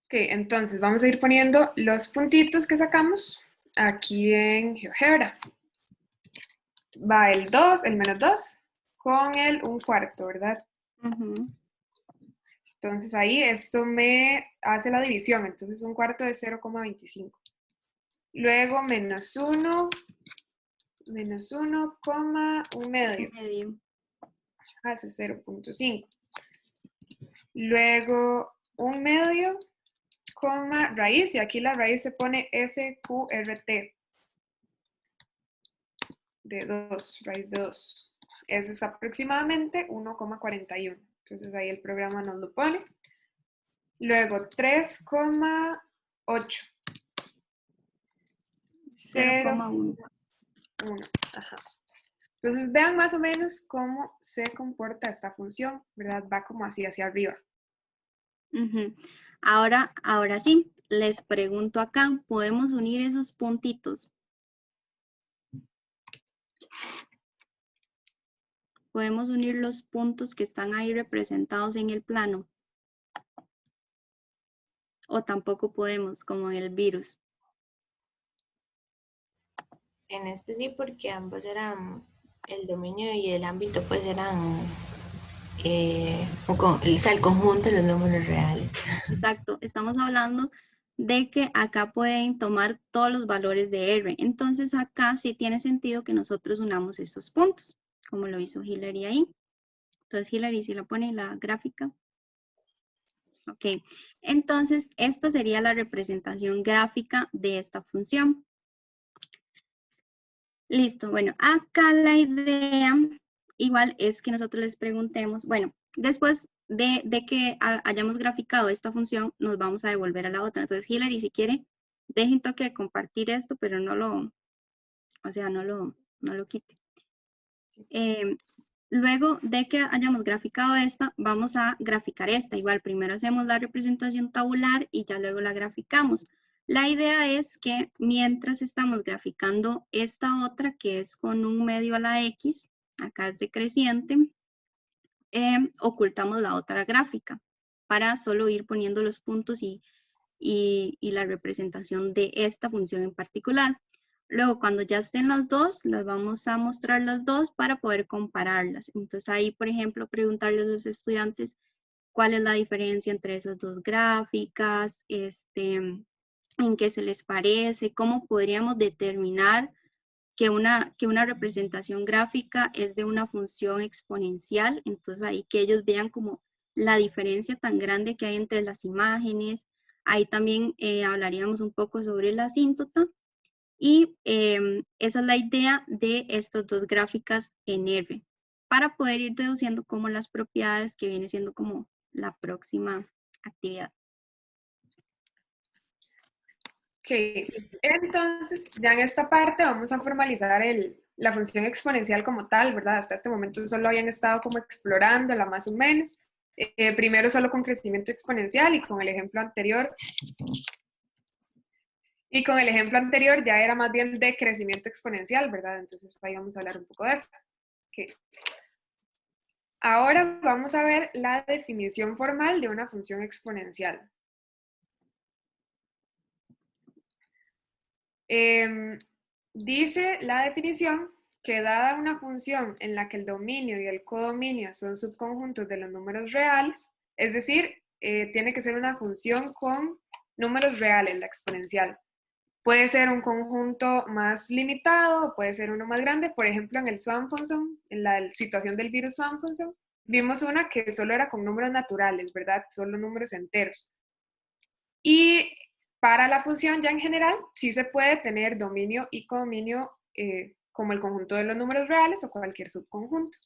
Ok, entonces vamos a ir poniendo los puntitos que sacamos aquí en GeoGebra. Va el 2, el menos 2, con el 1/4, ¿verdad? Ujú. Entonces ahí esto me hace la división, entonces 1/4 es 0,25. Luego menos 1, un medio. Medio. Eso es 0,5. Luego un medio, coma, raíz, y aquí la raíz se pone SQRT de 2, raíz de 2. Eso es aproximadamente 1,41. Entonces ahí el programa nos lo pone. Luego 3,8. 0,1. 1. Ajá. Entonces vean más o menos cómo se comporta esta función, ¿verdad? Va como así hacia arriba. Ujú. Ahora sí, les pregunto acá, ¿podemos unir esos puntitos? ¿Podemos unir los puntos que están ahí representados en el plano? ¿O tampoco podemos, como en el virus? En este sí, porque ambos eran, el dominio y el ámbito pues eran, o sea, el conjunto de los números reales. Exacto, estamos hablando de que acá pueden tomar todos los valores de R. Entonces acá sí tiene sentido que nosotros unamos estos puntos, como lo hizo Hilary ahí. Entonces Hilary, si lo pone en la gráfica. Ok, entonces esta sería la representación gráfica de esta función. Listo, bueno, acá la idea igual es que nosotros les preguntemos, bueno, después de que hayamos graficado esta función, nos vamos a devolver a la otra. Entonces, Hilary, si quiere, dejen toque de compartir esto, pero no lo, o sea, no lo quite. Luego de que hayamos graficado esta, vamos a graficar esta. Igual, primero hacemos la representación tabular y ya luego la graficamos. La idea es que mientras estamos graficando esta otra, que es con un medio a la X, acá es decreciente, ocultamos la otra gráfica para solo ir poniendo los puntos y la representación de esta función en particular. Luego, cuando ya estén las dos, las vamos a mostrar las dos para poder compararlas. Entonces ahí, por ejemplo, preguntarles a los estudiantes cuál es la diferencia entre esas dos gráficas, en qué se les parece, cómo podríamos determinar que una representación gráfica es de una función exponencial. Entonces ahí que ellos vean como la diferencia tan grande que hay entre las imágenes. Ahí también hablaríamos un poco sobre la asíntota. Y esa es la idea de estas dos gráficas en R, para poder ir deduciendo como las propiedades que viene siendo como la próxima actividad. Ok, entonces ya en esta parte vamos a formalizar la función exponencial como tal, ¿verdad? Hasta este momento solo habían estado como explorándola más o menos, Primero solo con crecimiento exponencial y con el ejemplo anterior. Y con el ejemplo anterior ya era más bien de crecimiento exponencial, ¿verdad? Entonces ahí vamos a hablar un poco de eso. Okay. Ahora vamos a ver la definición formal de una función exponencial. Dice la definición que dada una función en la que el dominio y el codominio son subconjuntos de los números reales, es decir, tiene que ser una función con números reales, la exponencial. Puede ser un conjunto más limitado, puede ser uno más grande. Por ejemplo, en el Swan-Function, en la situación del virus Swan-Function, vimos una que solo era con números naturales, ¿verdad? Solo números enteros. Y para la función ya en general, sí se puede tener dominio y codominio como el conjunto de los números reales o cualquier subconjunto.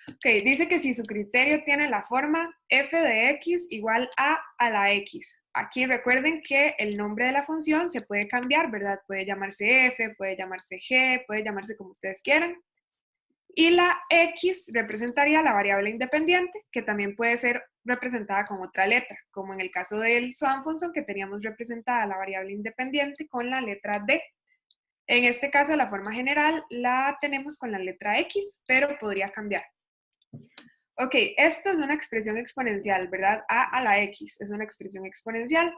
Ok, dice que si su criterio tiene la forma f de x igual a la x. Aquí recuerden que el nombre de la función se puede cambiar, ¿verdad? Puede llamarse f, puede llamarse g, puede llamarse como ustedes quieran. Y la x representaría la variable independiente, que también puede ser representada con otra letra, como en el caso del Swan-Function, que teníamos representada la variable independiente con la letra d. En este caso, la forma general la tenemos con la letra x, pero podría cambiar. Ok, esto es una expresión exponencial, ¿verdad? A la x es una expresión exponencial.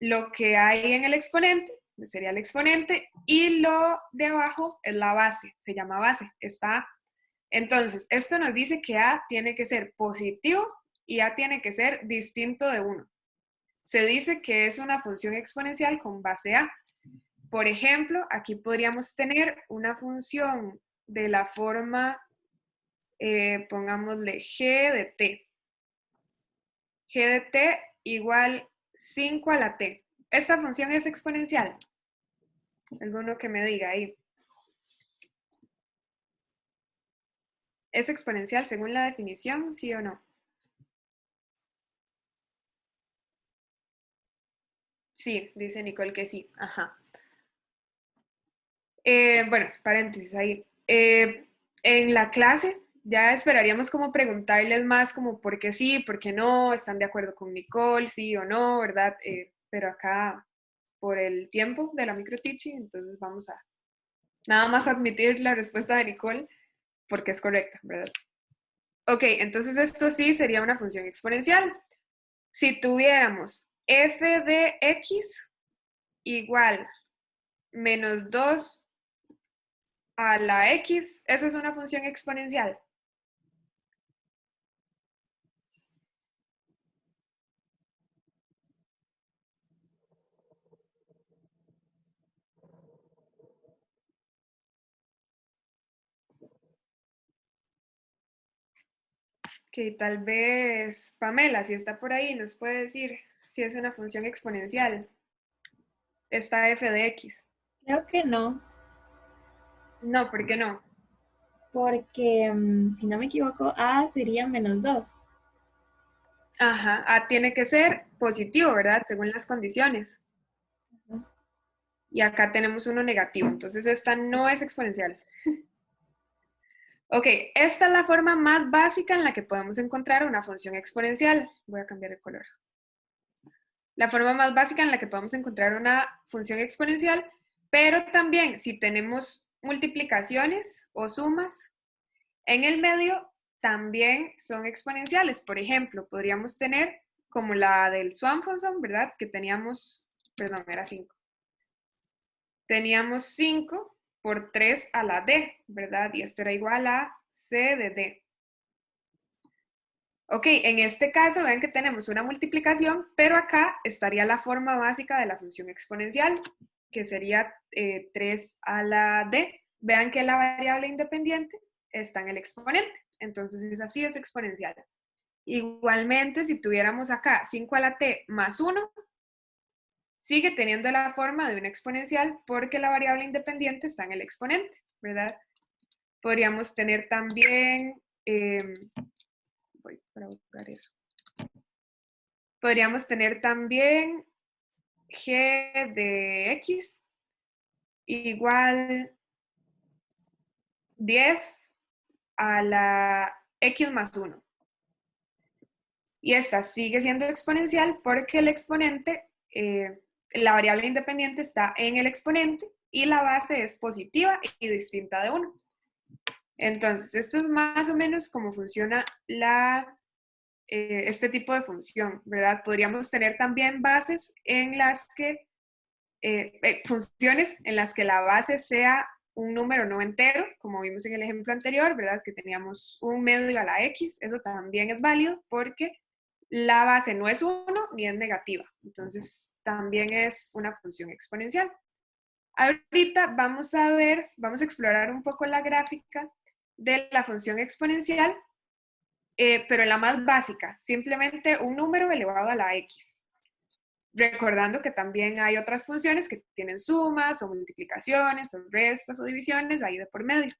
Lo que hay en el exponente sería el exponente y lo de abajo es la base, se llama base, está A. Entonces, esto nos dice que A tiene que ser positivo y A tiene que ser distinto de 1. Se dice que es una función exponencial con base A. Por ejemplo, aquí podríamos tener una función de la forma, pongámosle g de t. G de t igual 5 a la t. ¿Esta función es exponencial? Alguno que me diga ahí. ¿Es exponencial según la definición, sí o no? Sí, dice Nicole que sí. Ajá. Bueno, paréntesis ahí. En la clase ya esperaríamos como preguntarles más como por qué sí, por qué no, están de acuerdo con Nicole, sí o no, ¿verdad? Pero acá, por el tiempo de la microteaching, entonces vamos a nada más admitir la respuesta de Nicole porque es correcta, ¿verdad? Ok, entonces esto sí sería una función exponencial. Si tuviéramos f de x igual menos 2 a la x, eso es una función exponencial. Que tal vez Pamela, si está por ahí, nos puede decir si es una función exponencial. Esta f de x. Creo que no, No, ¿por qué no? porque si no me equivoco, A sería menos 2. Ajá, A tiene que ser positivo, ¿verdad? Según las condiciones. Y acá tenemos uno negativo, entonces esta no es exponencial. Ok, esta es la forma más básica en la que podemos encontrar una función exponencial. Voy a cambiar el color. La forma más básica en la que podemos encontrar una función exponencial, pero también si tenemos multiplicaciones o sumas en el medio, también son exponenciales. Por ejemplo, podríamos tener como la del Swan-Function, ¿verdad? Que teníamos, perdón, era 5. Teníamos 5 por 3 a la d, ¿verdad? Y esto era igual a c de d. Ok, en este caso ven que tenemos una multiplicación, pero acá estaría la forma básica de la función exponencial, que sería 3 a la d. Vean que la variable independiente está en el exponente, entonces así es exponencial. Igualmente, si tuviéramos acá 5 a la t más 1, sigue teniendo la forma de una exponencial porque la variable independiente está en el exponente, ¿verdad? Podríamos tener también, voy para buscar eso. Podríamos tener también g de x igual 10 a la x más 1. y esta sigue siendo exponencial porque el exponente, la variable independiente está en el exponente y la base es positiva y distinta de 1. Entonces, esto es más o menos cómo funciona este tipo de función, ¿verdad? Podríamos tener también bases en las que, funciones en las que la base sea un número no entero, como vimos en el ejemplo anterior, ¿verdad? Que teníamos un medio a la x, eso también es válido porque la base no es 1 ni es negativa, entonces también es una función exponencial. Ahorita vamos a explorar un poco la gráfica de la función exponencial, pero la más básica, simplemente un número elevado a la x. Recordando que también hay otras funciones que tienen sumas o multiplicaciones o restas o divisiones ahí de por medio.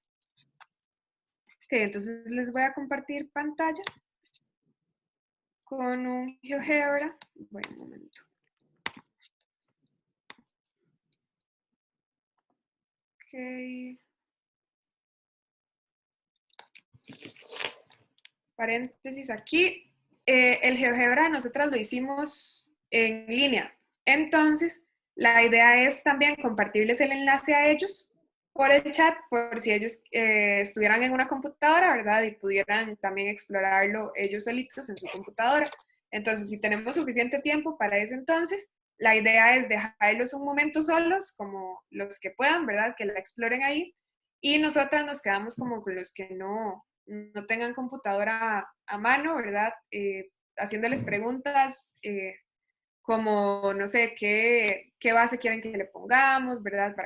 Ok, entonces les voy a compartir pantalla con un GeoGebra. Bueno, un momento. Ok. Paréntesis aquí. El GeoGebra nosotras lo hicimos en línea. Entonces, la idea es también compartirles el enlace a ellos por el chat, por si ellos estuvieran en una computadora, ¿verdad? Y pudieran también explorarlo ellos solitos en su computadora. Entonces, si tenemos suficiente tiempo para ese entonces, la idea es dejarlos un momento solos, como los que puedan, ¿verdad? Que la exploren ahí. Y nosotras nos quedamos como con los que no tengan computadora a mano, ¿verdad? Haciéndoles preguntas como, no sé, qué base quieren que le pongamos, ¿verdad?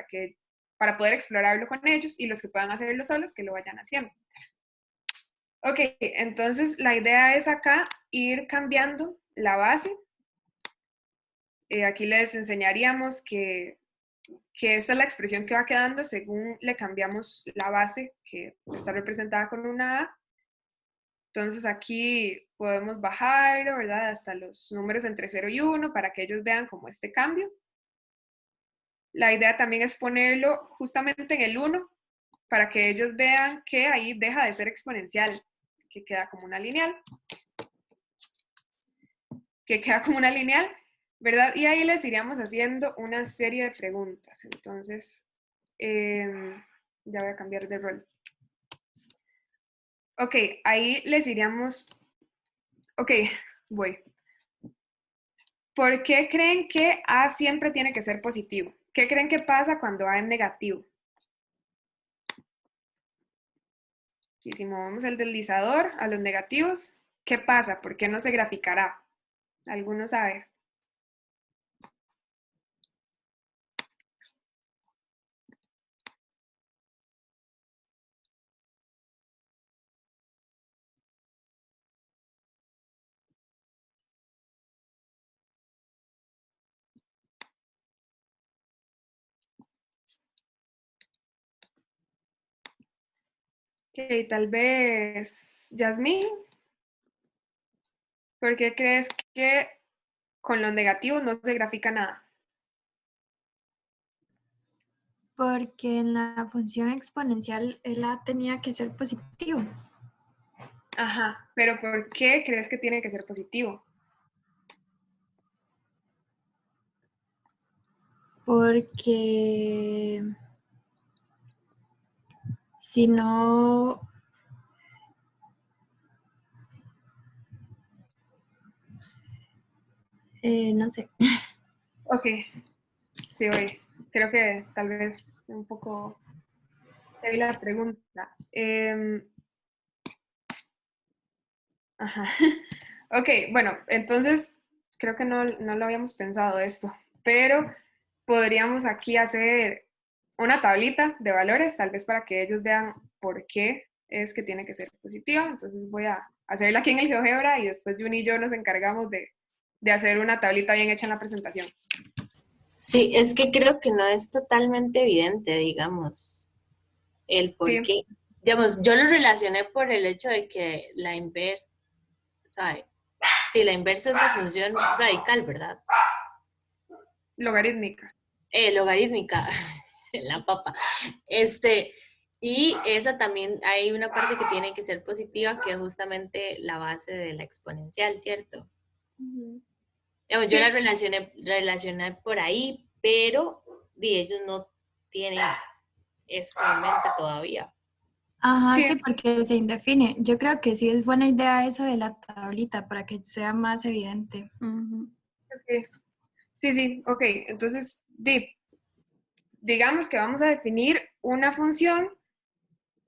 Para poder explorarlo con ellos, y los que puedan hacerlo solos, que lo vayan haciendo. Ok, entonces la idea es acá ir cambiando la base. Aquí les enseñaríamos que esta es la expresión que va quedando según le cambiamos la base, que está representada con una A. Entonces aquí podemos bajarlo, ¿verdad? Hasta los números entre 0 y 1 para que ellos vean como este cambio. La idea también es ponerlo justamente en el 1 para que ellos vean que ahí deja de ser exponencial, que queda como una lineal. ¿Verdad? Y ahí les iríamos haciendo una serie de preguntas. Entonces, ya voy a cambiar de rol. Ok, ahí les iríamos... Ok, voy. ¿Por qué creen que A siempre tiene que ser positivo? ¿Qué creen que pasa cuando A es negativo? Aquí si movemos el deslizador a los negativos, ¿qué pasa? ¿Por qué no se graficará? ¿Alguno sabe? Ok, tal vez Yasmín. ¿Por qué crees que con los negativos no se grafica nada? Porque en la función exponencial el A tenía que ser positivo. Ajá, pero ¿por qué crees que tiene que ser positivo? Porque si no... no sé. Ok, sí, oye, creo que tal vez un poco te vi la pregunta. Ajá. Ok, bueno, entonces creo que no lo habíamos pensado esto, pero podríamos aquí hacer una tablita de valores, tal vez para que ellos vean por qué es que tiene que ser positiva. Entonces voy a hacerla aquí en el GeoGebra y después Juni y yo nos encargamos de hacer una tablita bien hecha en la presentación. Sí, es que creo que no es totalmente evidente, digamos, el por Sí. qué. Digamos, yo lo relacioné por el hecho de que la inversa, ¿sabe? Sí, la inversa es la función radical, ¿verdad? Logarítmica. Logarítmica, la papa. Y esa también hay una parte que tiene que ser positiva, que es justamente la base de la exponencial, ¿cierto? Digamos, yo Sí. la relacioné por ahí, pero ellos no tienen eso en mente todavía. Ajá, Sí, sí, porque se indefine. Yo creo que sí es buena idea eso de la tablita para que sea más evidente. Ujú. ok. Sí, ok. Entonces, digamos que vamos a definir una función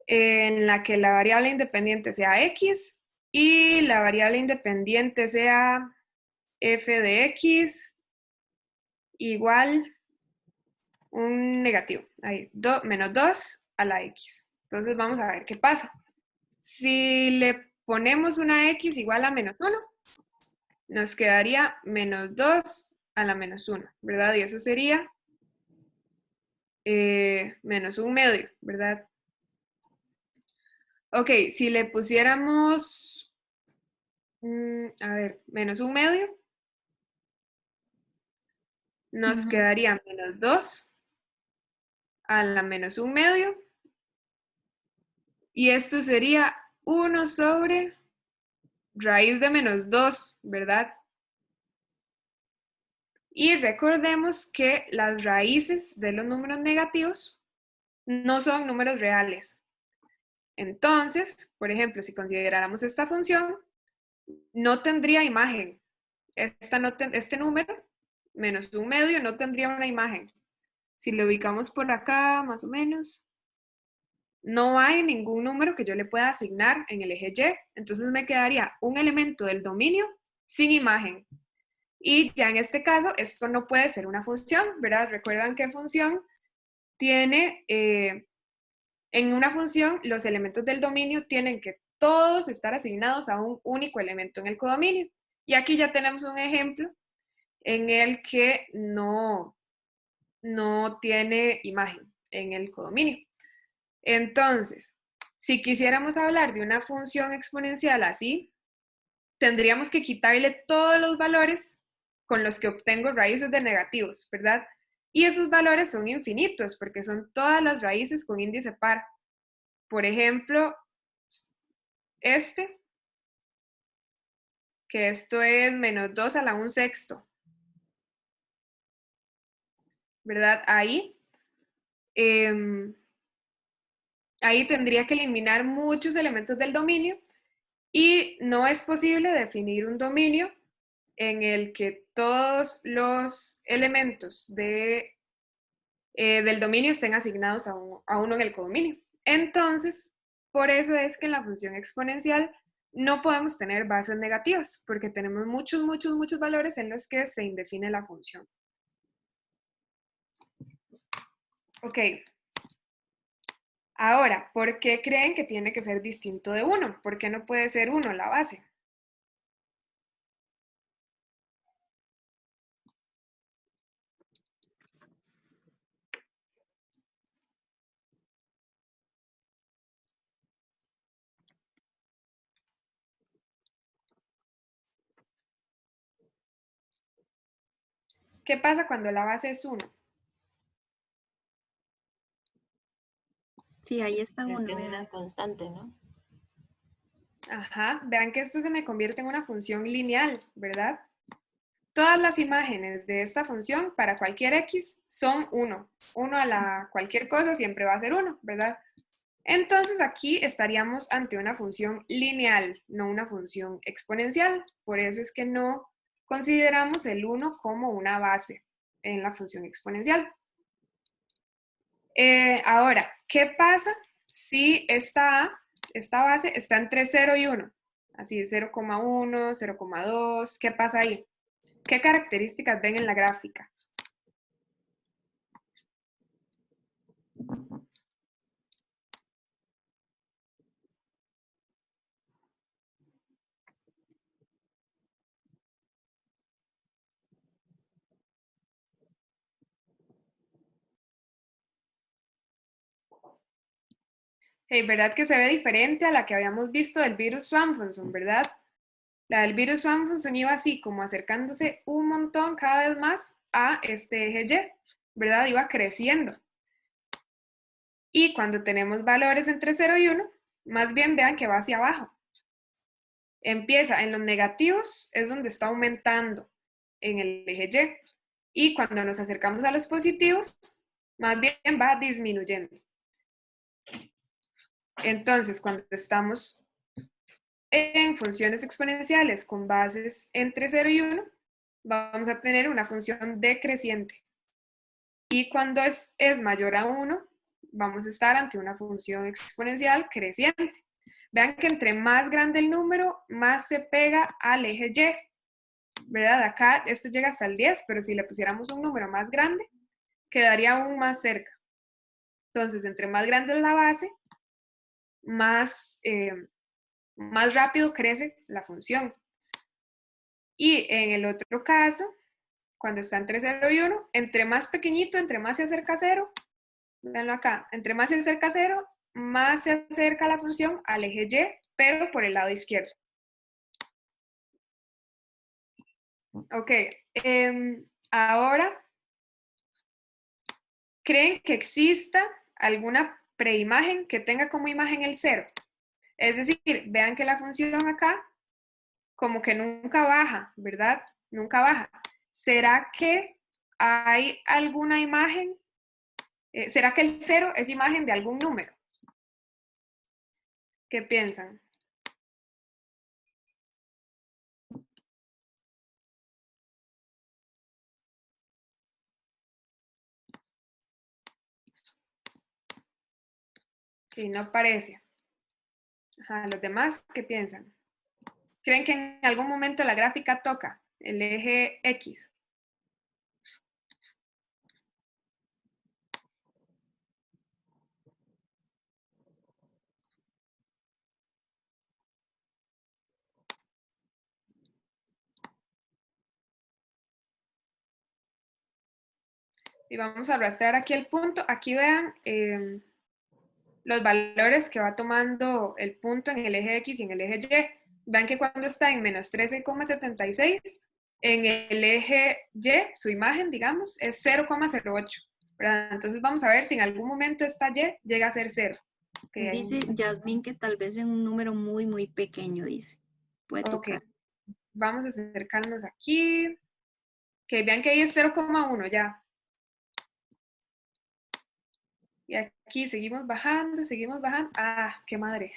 en la que la variable independiente sea x y la variable independiente sea f de x igual un negativo, ahí, menos 2 a la x. Entonces vamos a ver qué pasa. Si le ponemos una x igual a menos 1, nos quedaría menos 2 a la menos 1, ¿verdad? Y eso sería menos 1/2, ¿verdad? Ok, si le pusiéramos, a ver, menos 1/2, nos Ujú. quedaría menos 2 a la menos 1/2. Y esto sería 1 sobre raíz de menos 2, ¿verdad? Y recordemos que las raíces de los números negativos no son números reales. Entonces, por ejemplo, si consideráramos esta función, no tendría imagen. Este número, menos 1/2, no tendría una imagen. Si lo ubicamos por acá, más o menos, no hay ningún número que yo le pueda asignar en el eje Y, entonces me quedaría un elemento del dominio sin imagen. Y ya en este caso, esto no puede ser una función, ¿verdad? Recuerdan que función tiene, en una función, los elementos del dominio tienen que todos estar asignados a un único elemento en el codominio. Y aquí ya tenemos un ejemplo en el que no tiene imagen en el codominio. Entonces, si quisiéramos hablar de una función exponencial así, tendríamos que quitarle todos los valores con los que obtengo raíces de negativos, ¿verdad? Y esos valores son infinitos porque son todas las raíces con índice par. Por ejemplo, que esto es menos 2 a la 1/6, ¿verdad? Ahí tendría que eliminar muchos elementos del dominio y no es posible definir un dominio en el que todos los elementos del dominio estén asignados a uno en el codominio. Entonces, por eso es que en la función exponencial no podemos tener bases negativas, porque tenemos muchos valores en los que se indefine la función. Ok. Ahora, ¿por qué creen que tiene que ser distinto de 1? ¿Por qué no puede ser 1 la base? ¿Qué pasa cuando la base es 1? Sí, ahí está Se uno, tiene vea. una constante, ¿no? Ajá, vean que esto se me convierte en una función lineal, ¿verdad? Todas las imágenes de esta función para cualquier x son 1. 1 a la cualquier cosa siempre va a ser 1, ¿verdad? Entonces aquí estaríamos ante una función lineal, no una función exponencial. Por eso es que no consideramos el 1 como una base en la función exponencial. Ahora, ¿qué pasa si esta base está entre 0 y 1? Así, 0,1, 0,2, ¿qué pasa ahí? ¿Qué características ven en la gráfica? ¿Verdad que se ve diferente a la que habíamos visto del virus Swanson, verdad? La del virus Swanson iba así, como acercándose un montón cada vez más a este eje Y, ¿verdad? Iba creciendo. Y cuando tenemos valores entre 0 y 1, más bien vean que va hacia abajo. Empieza en los negativos, es donde está aumentando en el eje Y. Y cuando nos acercamos a los positivos, más bien va disminuyendo. Entonces, cuando estamos en funciones exponenciales con bases entre 0 y 1, vamos a tener una función decreciente. Y cuando es mayor a 1, vamos a estar ante una función exponencial creciente. Vean que entre más grande el número, más se pega al eje Y, ¿verdad? Acá esto llega hasta el 10, pero si le pusiéramos un número más grande, quedaría aún más cerca. Entonces, entre más grande es la base, más rápido crece la función. Y en el otro caso, cuando está entre 0 y 1, entre más pequeñito, entre más se acerca a 0, véanlo acá, entre más se acerca a 0, más se acerca la función al eje Y, pero por el lado izquierdo. Ok, ahora, ¿creen que exista alguna preimagen que tenga como imagen el 0? Es decir, vean que la función acá como que nunca baja, ¿verdad? Nunca baja. ¿Será que hay alguna imagen? ¿Será que el 0 es imagen de algún número? ¿Qué piensan? Sí, no parece. Ajá, ¿los demás qué piensan? ¿Creen que en algún momento la gráfica toca el eje X? Y vamos a rastrear aquí el punto. Aquí vean los valores que va tomando el punto en el eje X y en el eje Y. Vean que cuando está en menos 13,76, en el eje Y, su imagen, digamos, es 0,08. Entonces vamos a ver si en algún momento esta Y llega a ser 0. Okay, dice Yasmín que tal vez en un número muy, muy pequeño, dice. Puede tocar. Okay. Vamos a acercarnos aquí. Que vean que ahí es 0,1 ya. Y aquí seguimos bajando, seguimos bajando. ¡Ah, qué madre!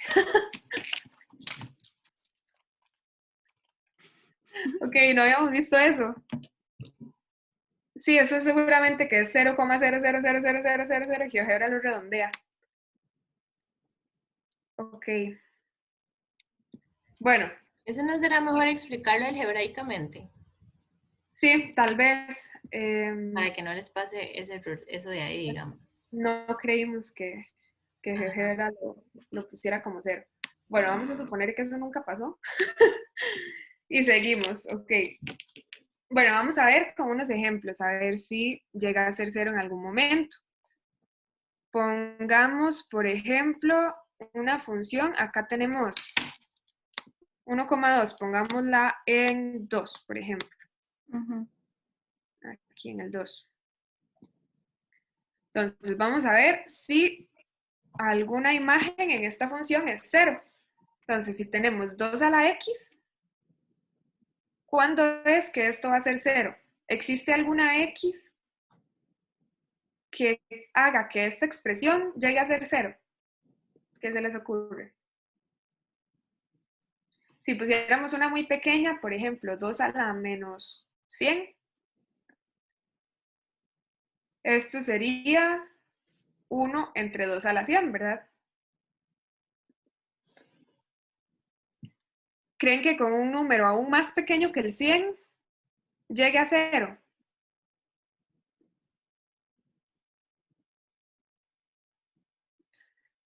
Ok, no habíamos visto eso. Sí, eso seguramente que es 0,0000000, GeoGebra lo redondea. Ok. Bueno. ¿Eso no será mejor explicarlo algebraicamente? Sí, tal vez. Para que no les pase eso de ahí, digamos. No creímos que GeoGebra lo pusiera como 0. Bueno, vamos a suponer que eso nunca pasó. Y seguimos, ok. Bueno, vamos a ver con unos ejemplos, a ver si llega a ser 0 en algún momento. Pongamos, por ejemplo, una función. Acá tenemos 1,2. Pongámosla en 2, por ejemplo. Aquí en el 2. Entonces, vamos a ver si alguna imagen en esta función es 0. Entonces, si tenemos 2 a la x, ¿cuándo es que esto va a ser 0? ¿Existe alguna x que haga que esta expresión llegue a ser 0? ¿Qué se les ocurre? Si pusiéramos una muy pequeña, por ejemplo, 2 a la menos 100, esto sería 1 entre 2 a la 100, ¿verdad? ¿Creen que con un número aún más pequeño que el 100 llegue a 0?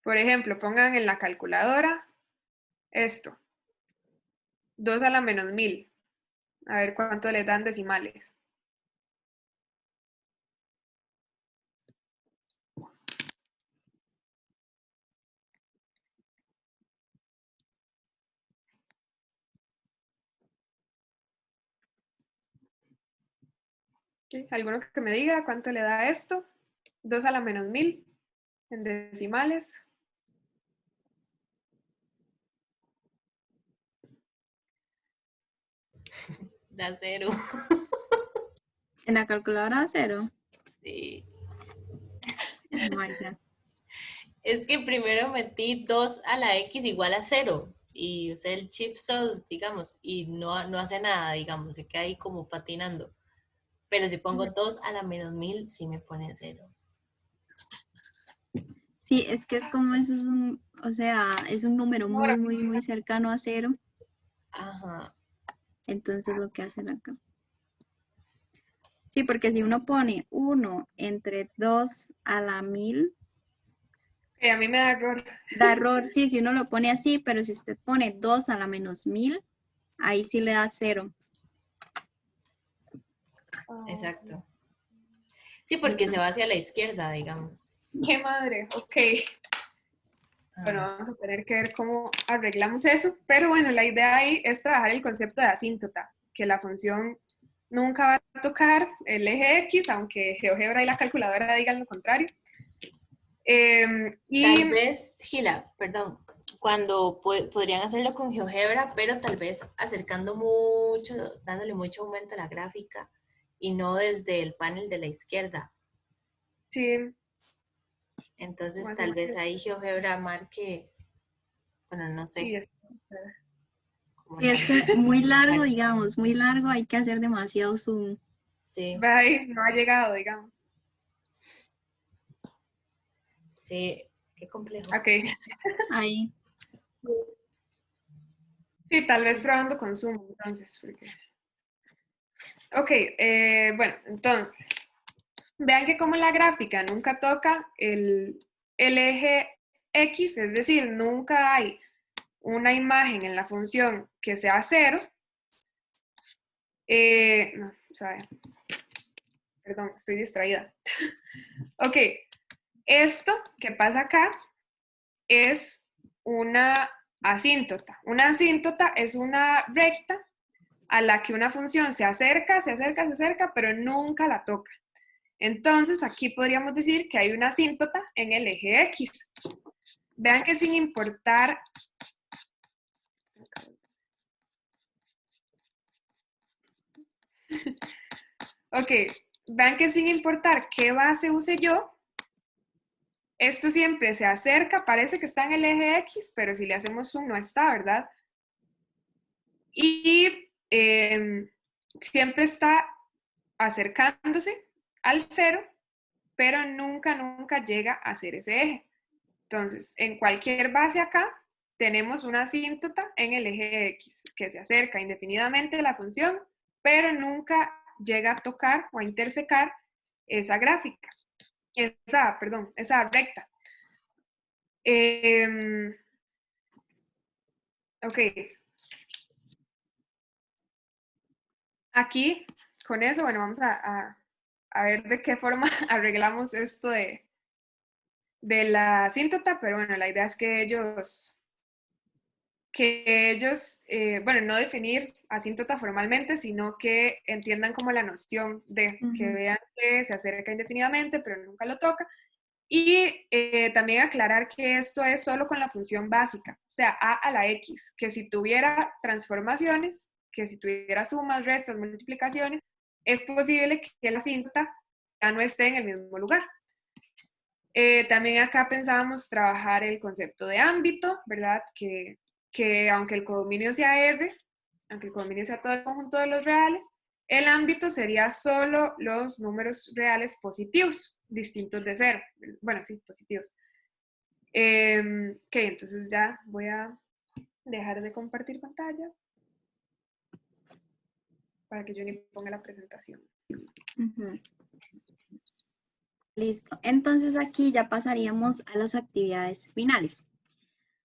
Por ejemplo, pongan en la calculadora esto. 2 a la menos 1000. A ver cuánto les dan decimales. ¿Sí? ¿Alguno que me diga cuánto le da esto? 2 a la menos 1000. en decimales. Da 0. En la calculadora 0. Sí. Oh my God. Es que primero metí 2 a la x igual a 0 y usé el chip solve, digamos, y no hace nada, digamos, se queda ahí como patinando. Pero si pongo 2 a la menos 1000, sí me pone 0. Sí, es que es como eso es un, o sea, es un número muy, muy, muy cercano a 0. Ajá. Entonces lo que hacen acá. Sí, porque si uno pone 1 entre 2 a la 1000, A mí me da error. da error. Sí, si uno lo pone así, pero si usted pone 2 a la menos 1000, ahí sí le da 0. Exacto. Sí, porque se va hacia la izquierda, digamos. ¡Qué madre! Ok. Bueno, vamos a tener que ver cómo arreglamos eso, pero bueno, la idea ahí es trabajar el concepto de asíntota, que la función nunca va a tocar el eje X, aunque GeoGebra y la calculadora digan lo contrario. Tal vez, Gila, perdón, cuando podrían hacerlo con GeoGebra, pero tal vez acercando mucho, dándole mucho aumento a la gráfica y no desde el panel de la izquierda. Sí. Entonces tal vez ahí GeoGebra marque, bueno, no sé. Sí, Sí, es que muy largo, digamos, muy largo, hay que hacer demasiado zoom. Sí. No ha llegado, digamos. Sí, qué complejo. Ok. Ahí. Sí, tal vez probando con Zoom, entonces. Porque... Ok, bueno, entonces. Vean que como la gráfica nunca toca el eje X, es decir, nunca hay una imagen en la función que sea 0. No, o sea, perdón, estoy distraída. Ok, esto que pasa acá es una asíntota. Una asíntota es una recta a la que una función se acerca, pero nunca la toca. Entonces, aquí podríamos decir que hay una asíntota en el eje X. Vean que sin importar... Ok, vean que sin importar qué base use yo, esto siempre se acerca, parece que está en el eje X, pero si le hacemos zoom no está, ¿verdad? Y siempre está acercándose al 0, pero nunca llega a ser ese eje. Entonces, en cualquier base acá, tenemos una asíntota en el eje X, que se acerca indefinidamente a la función, pero nunca llega a tocar o a intersecar esa gráfica, esa recta. Ok. Aquí, con eso, bueno, vamos a ver de qué forma arreglamos esto de la asíntota, pero bueno, la idea es que ellos, bueno, no definir asíntota formalmente, sino que entiendan como la noción de que vean que se acerca indefinidamente, pero nunca lo toca. Y también aclarar que esto es solo con la función básica, o sea, a a la x, que si tuviera transformaciones, que si tuviera sumas, restas, multiplicaciones, es posible que la asíntota ya no esté en el mismo lugar. También acá pensábamos trabajar el concepto de ámbito, ¿verdad? Que aunque el codominio sea R, aunque el codominio sea todo el conjunto de los reales, el ámbito sería solo los números reales positivos, distintos de 0. Bueno, sí, positivos. Ok, entonces ya voy a dejar de compartir pantalla para que yo ni ponga la presentación. Listo. Entonces aquí ya pasaríamos a las actividades finales.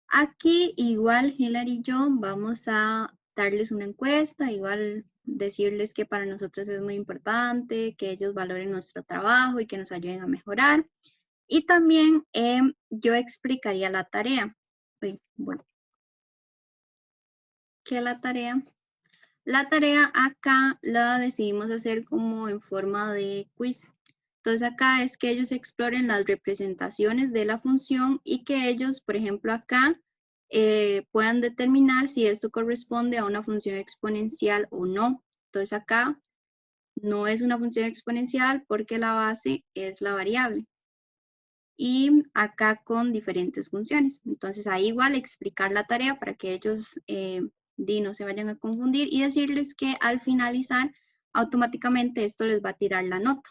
Aquí igual Hilary y yo vamos a darles una encuesta, igual decirles que para nosotros es muy importante, que ellos valoren nuestro trabajo y que nos ayuden a mejorar. Y también yo explicaría la tarea. Bueno, ¿qué es la tarea? La tarea acá la decidimos hacer como en forma de quiz. Entonces acá es que ellos exploren las representaciones de la función y que ellos, por ejemplo, acá puedan determinar si esto corresponde a una función exponencial o no. Entonces acá no es una función exponencial porque la base es la variable. Y acá con diferentes funciones. Entonces ahí igual explicar la tarea para que ellos no se vayan a confundir y decirles que al finalizar automáticamente esto les va a tirar la nota.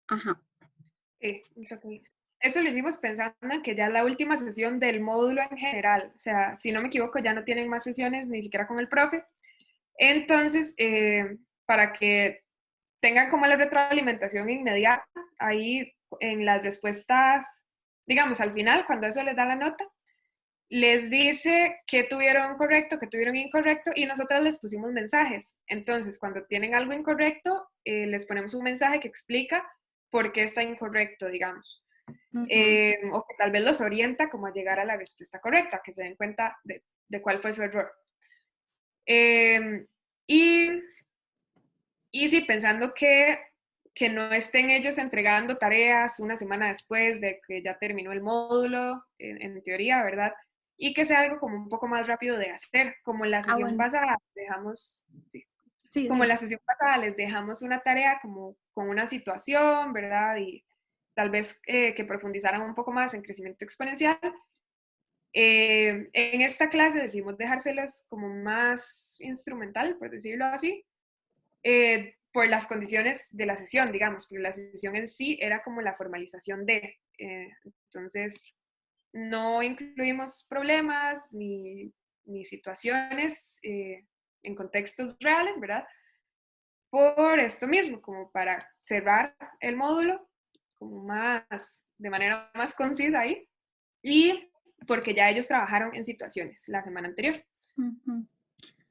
Ajá. Ok. Eso lo hicimos pensando en que ya es la última sesión del módulo en general. O sea, si no me equivoco, ya no tienen más sesiones ni siquiera con el profe. Entonces, para que tengan como la retroalimentación inmediata, ahí en las respuestas, digamos, al final, cuando eso les da la nota, les dice qué tuvieron correcto, qué tuvieron incorrecto, y nosotras les pusimos mensajes. Entonces, cuando tienen algo incorrecto, les ponemos un mensaje que explica por qué está incorrecto, digamos. O que tal vez los orienta como a llegar a la respuesta correcta, que se den cuenta de cuál fue su error. Y sí, pensando que no estén ellos entregando tareas una semana después de que ya terminó el módulo, en teoría, ¿verdad? Y que sea algo como un poco más rápido de hacer, como la sesión bueno. pasada dejamos, Sí, como sí. la sesión pasada les dejamos una tarea como con una situación, ¿verdad? Y tal vez que profundizaran un poco más en crecimiento exponencial. En esta clase decidimos dejárselos como más instrumental, por decirlo así, por las condiciones de la sesión, digamos, porque la sesión en sí era como la formalización de, entonces no incluimos problemas ni situaciones en contextos reales, ¿verdad? Por esto mismo, como para cerrar el módulo como más, de manera más concisa ahí, y porque ya ellos trabajaron en situaciones la semana anterior.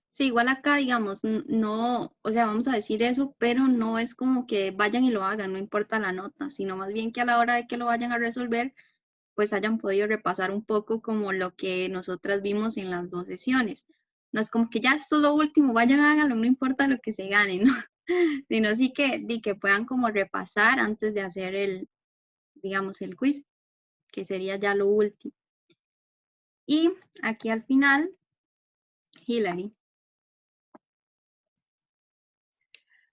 Sí, igual acá, digamos, no, o sea, vamos a decir eso, pero no es como que vayan y lo hagan, no importa la nota, sino más bien que a la hora de que lo vayan a resolver, pues hayan podido repasar un poco como lo que nosotras vimos en las 2 sesiones. No es como que ya esto es lo último, vayan, háganlo, no importa lo que se gane, ¿no? Sino sí que puedan como repasar antes de hacer el, digamos, el quiz, que sería ya lo último. Y aquí al final, Hilary.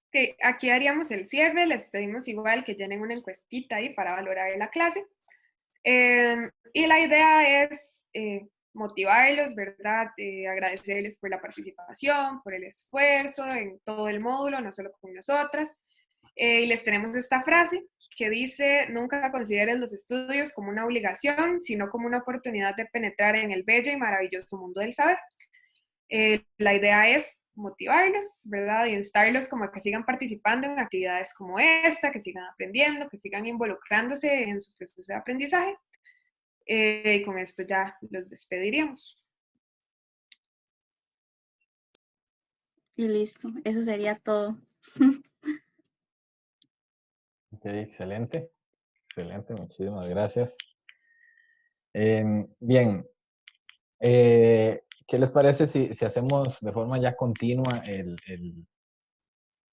Okay, aquí haríamos el cierre, les pedimos igual que llenen una encuestita ahí para valorar la clase. Y la idea es motivarlos, ¿verdad? Agradecerles por la participación, por el esfuerzo en todo el módulo, no solo con nosotras. Y les tenemos esta frase que dice: nunca consideres los estudios como una obligación, sino como una oportunidad de penetrar en el bello y maravilloso mundo del saber. La idea es motivarlos, ¿verdad? Y instarlos como a que sigan participando en actividades como esta, que sigan aprendiendo, que sigan involucrándose en su proceso de aprendizaje. Y con esto ya los despediríamos. Y listo, eso sería todo. Ok, excelente. Excelente, muchísimas gracias. Bien, ¿qué les parece si hacemos de forma ya continua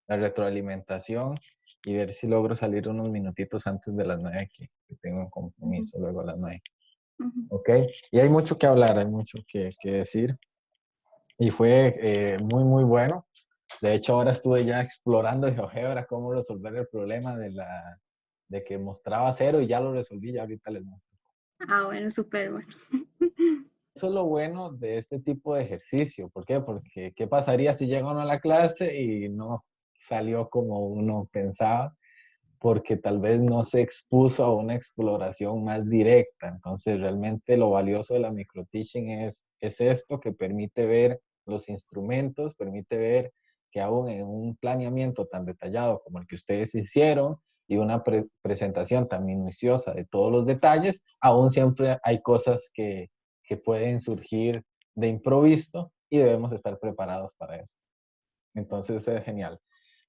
la retroalimentación y ver si logro salir unos minutitos antes de las 9, que tengo un compromiso luego a las 9? Ok, y hay mucho que hablar, hay mucho que decir. Y fue muy, muy bueno. De hecho, ahora estuve ya explorando GeoGebra cómo resolver el problema de que mostraba 0 y ya lo resolví, ya ahorita les muestro. Ah, bueno, súper bueno. Eso es lo bueno de este tipo de ejercicio. ¿Por qué? Porque ¿qué pasaría si llega uno a la clase y no salió como uno pensaba? Porque tal vez no se expuso a una exploración más directa. Entonces, realmente lo valioso de la microteaching es esto, que permite ver los instrumentos, permite ver que aún en un planeamiento tan detallado como el que ustedes hicieron y una presentación tan minuciosa de todos los detalles, aún siempre hay cosas que pueden surgir de improviso y debemos estar preparados para eso. Entonces, es genial.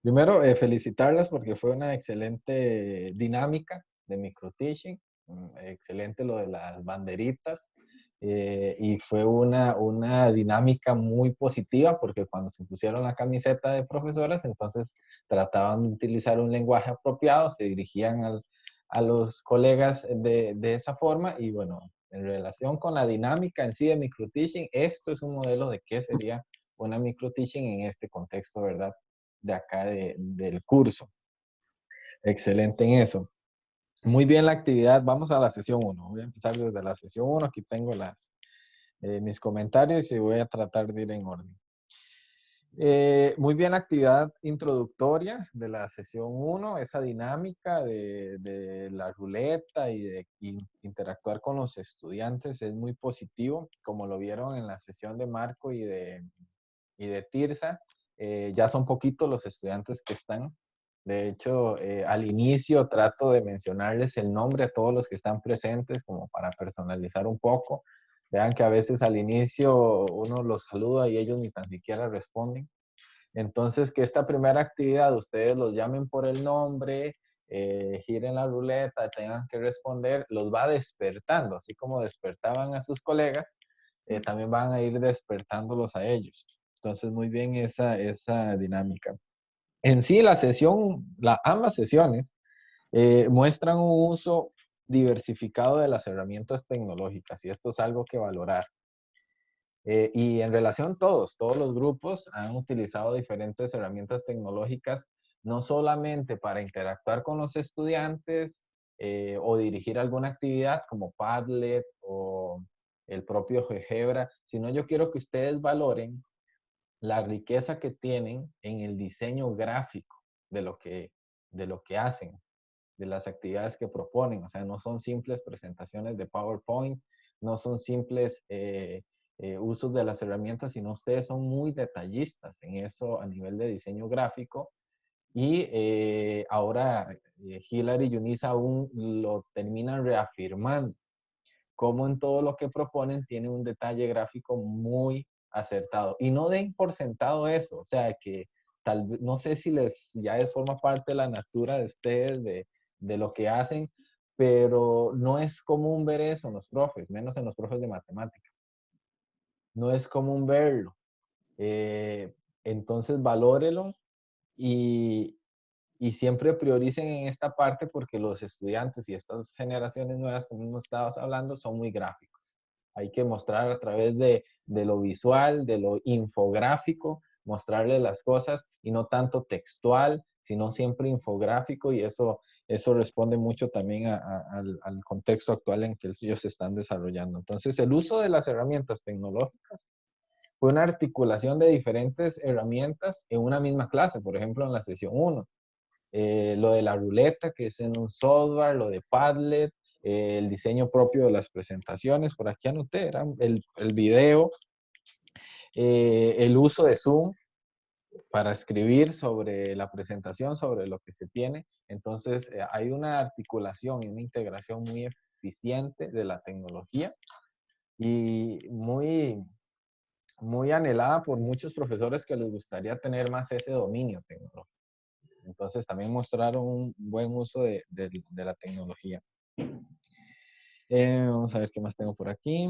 Primero, felicitarlas porque fue una excelente dinámica de microteaching. Excelente lo de las banderitas. y fue una dinámica muy positiva porque cuando se pusieron la camiseta de profesoras, entonces trataban de utilizar un lenguaje apropiado, se dirigían a los colegas de esa forma y bueno, en relación con la dinámica en sí de microteaching, esto es un modelo de qué sería una microteaching en este contexto, ¿verdad? De acá del curso. Excelente en eso. Muy bien la actividad. Vamos a la sesión 1. Voy a empezar desde la sesión 1. Aquí tengo mis comentarios y voy a tratar de ir en orden. Muy bien la actividad introductoria de la sesión 1, esa dinámica de la ruleta y de interactuar con los estudiantes es muy positivo, como lo vieron en la sesión de Marco y de Tirsa. Ya son poquitos los estudiantes que están. De hecho, al inicio trato de mencionarles el nombre a todos los que están presentes como para personalizar un poco. Vean que a veces al inicio uno los saluda y ellos ni tan siquiera responden. Entonces, que esta primera actividad ustedes los llamen por el nombre, giren la ruleta, tengan que responder, los va despertando, así como despertaban a sus colegas, también van a ir despertándolos a ellos. Entonces, muy bien esa dinámica. En sí, ambas sesiones muestran un uso diversificado de las herramientas tecnológicas y esto es algo que valorar. Y en relación todos los grupos han utilizado diferentes herramientas tecnológicas, no solamente para interactuar con los estudiantes o dirigir alguna actividad como Padlet o el propio GeoGebra, sino yo quiero que ustedes valoren la riqueza que tienen en el diseño gráfico de lo que hacen, de las actividades que proponen. O sea, no son simples presentaciones de PowerPoint, no son simples usos de las herramientas, sino ustedes son muy detallistas en eso a nivel de diseño gráfico. Y ahora Hilary y Eunice aún lo terminan reafirmando, como en todo lo que proponen tiene un detalle gráfico muy acertado. Y no den por sentado eso, o sea que no sé si forma parte de la natura de ustedes, de lo que hacen, pero no es común ver eso en los profes, menos en los profes de matemática. No es común verlo. Entonces valórelo y siempre prioricen en esta parte porque los estudiantes y estas generaciones nuevas, como hemos estado hablando, son muy gráficos. Hay que mostrar a través de lo visual, de lo infográfico, mostrarles las cosas y no tanto textual, sino siempre infográfico y eso responde mucho también al contexto actual en que ellos se están desarrollando. Entonces, el uso de las herramientas tecnológicas fue una articulación de diferentes herramientas en una misma clase, por ejemplo, en la sesión 1. Lo de la ruleta, que es en un software, lo de Padlet, el diseño propio de las presentaciones, por aquí anoté, era el video, el uso de Zoom para escribir sobre la presentación, sobre lo que se tiene. Entonces, hay una articulación y una integración muy eficiente de la tecnología y muy, muy anhelada por muchos profesores que les gustaría tener más ese dominio tecnológico. Entonces también mostraron un buen uso de la tecnología. Vamos a ver qué más tengo por aquí.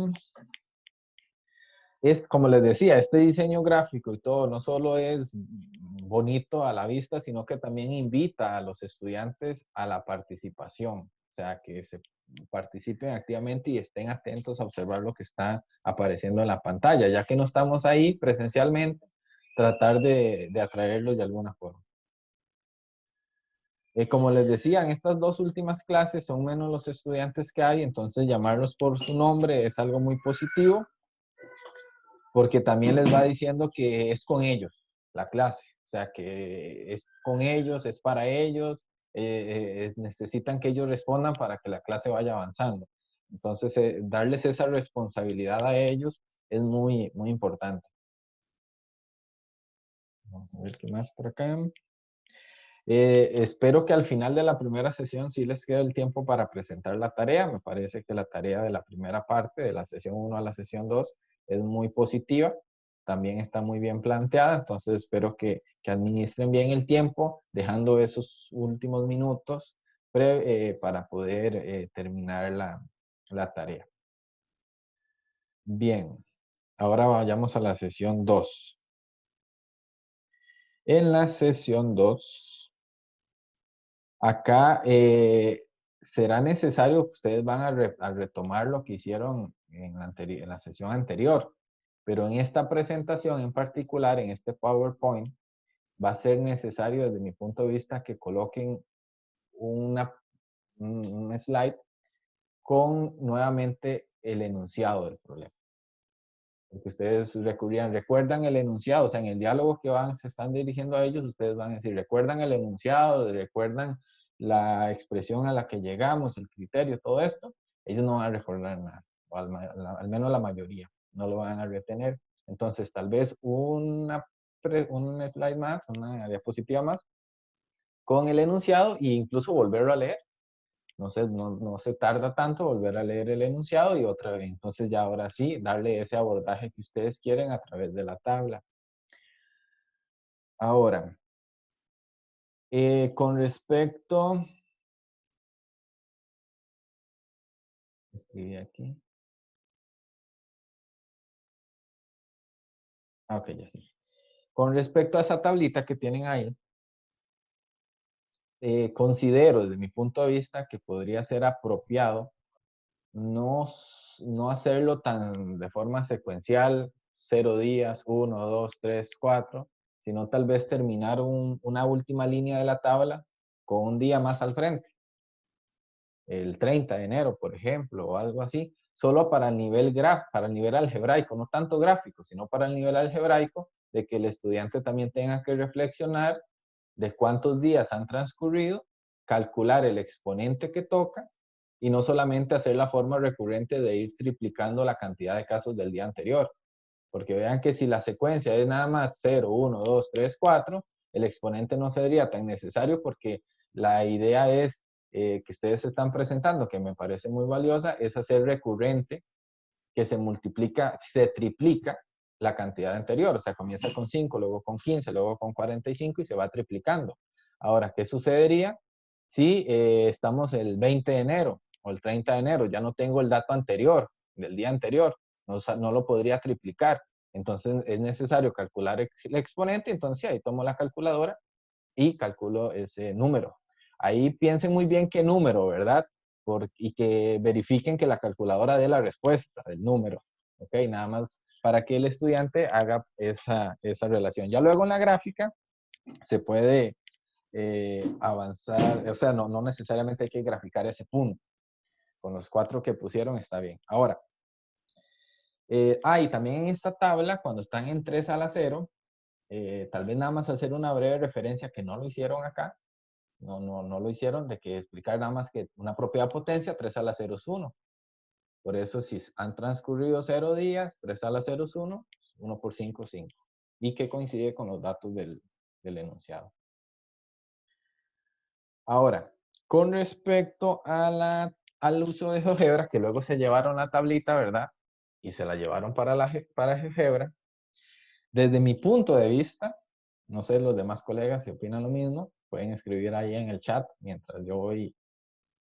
Como les decía, este diseño gráfico y todo no solo es bonito a la vista, sino que también invita a los estudiantes a la participación. O sea, que se participen activamente y estén atentos a observar lo que está apareciendo en la pantalla. Ya que no estamos ahí presencialmente, tratar de atraerlos de alguna forma. Como les decía, en estas dos últimas clases son menos los estudiantes que hay, entonces llamarlos por su nombre es algo muy positivo, porque también les va diciendo que es con ellos la clase, o sea, que es con ellos, es para ellos, necesitan que ellos respondan para que la clase vaya avanzando. Entonces, darles esa responsabilidad a ellos es muy, muy importante. Vamos a ver qué más por acá. Espero que al final de la primera sesión sí les quede el tiempo para presentar la tarea. Me parece que la tarea de la primera parte, de la sesión 1 a la sesión 2, es muy positiva. También está muy bien planteada, entonces espero que administren bien el tiempo, dejando esos últimos minutos para poder terminar la tarea. Bien, ahora vayamos a la sesión 2. En la sesión 2, acá será necesario que ustedes van a retomar lo que hicieron en la sesión anterior. Pero en esta presentación en particular, en este PowerPoint, va a ser necesario desde mi punto de vista que coloquen un slide con nuevamente el enunciado del problema. Porque ustedes recuerdan el enunciado, o sea, en el diálogo que se están dirigiendo a ellos, ustedes van a decir, recuerdan el enunciado, recuerdan la expresión a la que llegamos, el criterio, todo esto. Ellos no van a recordar nada, o al menos la mayoría, no lo van a retener. Entonces, tal vez un slide más, una diapositiva más, con el enunciado e incluso volverlo a leer. No se tarda tanto volver a leer el enunciado y otra vez. Entonces ya ahora sí, darle ese abordaje que ustedes quieren a través de la tabla. Ahora, con respecto... Escribí aquí. Ah, ok, ya sí. Con respecto a esa tablita que tienen ahí, considero desde mi punto de vista que podría ser apropiado no hacerlo tan de forma secuencial, 0 días, 1, 2, 3, 4, sino tal vez terminar una última línea de la tabla con un día más al frente. El 30 de enero, por ejemplo, o algo así, solo para el nivel para el nivel algebraico, no tanto gráfico, sino para el nivel algebraico, de que el estudiante también tenga que reflexionar de cuántos días han transcurrido, calcular el exponente que toca, y no solamente hacer la forma recurrente de ir triplicando la cantidad de casos del día anterior. Porque vean que si la secuencia es nada más 0, 1, 2, 3, 4, el exponente no sería tan necesario porque la idea es que ustedes están presentando, que me parece muy valiosa, es hacer recurrente que se triplica la cantidad anterior. O sea, comienza con 5, luego con 15, luego con 45 y se va triplicando. Ahora, ¿qué sucedería si estamos el 20 de enero o el 30 de enero? Ya no tengo el dato anterior, del día anterior. No lo podría triplicar. Entonces es necesario calcular el exponente. Entonces ahí tomo la calculadora y calculo ese número. Ahí piensen muy bien qué número, ¿verdad? Y que verifiquen que la calculadora dé la respuesta del número. ¿Ok? Nada más para que el estudiante haga esa relación. Ya luego en la gráfica se puede avanzar, o sea, no necesariamente hay que graficar ese punto. Con los 4 que pusieron está bien. Ahora, y también en esta tabla, cuando están en 3 a la 0, tal vez nada más hacer una breve referencia que no lo hicieron acá. No lo hicieron, de que explicar nada más que una propiedad potencia, 3 a la 0 es 1. Por eso si han transcurrido 0 días, 3 a la 0 es 1, 1 por 5, 5. Y que coincide con los datos del enunciado. Ahora, con respecto al uso de GeoGebra, que luego se llevaron la tablita, ¿verdad? Y se la llevaron para GeoGebra. Desde mi punto de vista, no sé los demás colegas si opinan lo mismo, pueden escribir ahí en el chat mientras yo voy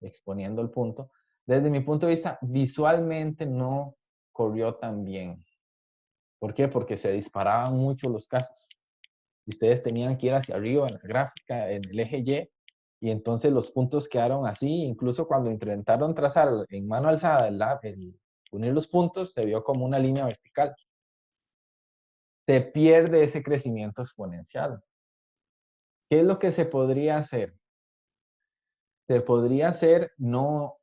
exponiendo el punto. Desde mi punto de vista, visualmente no corrió tan bien. ¿Por qué? Porque se disparaban mucho los casos. Ustedes tenían que ir hacia arriba en la gráfica, en el eje Y entonces los puntos quedaron así. Incluso cuando intentaron trazar en mano alzada el unir los puntos, se vio como una línea vertical. Se pierde ese crecimiento exponencial. ¿Qué es lo que se podría hacer? Se podría hacer no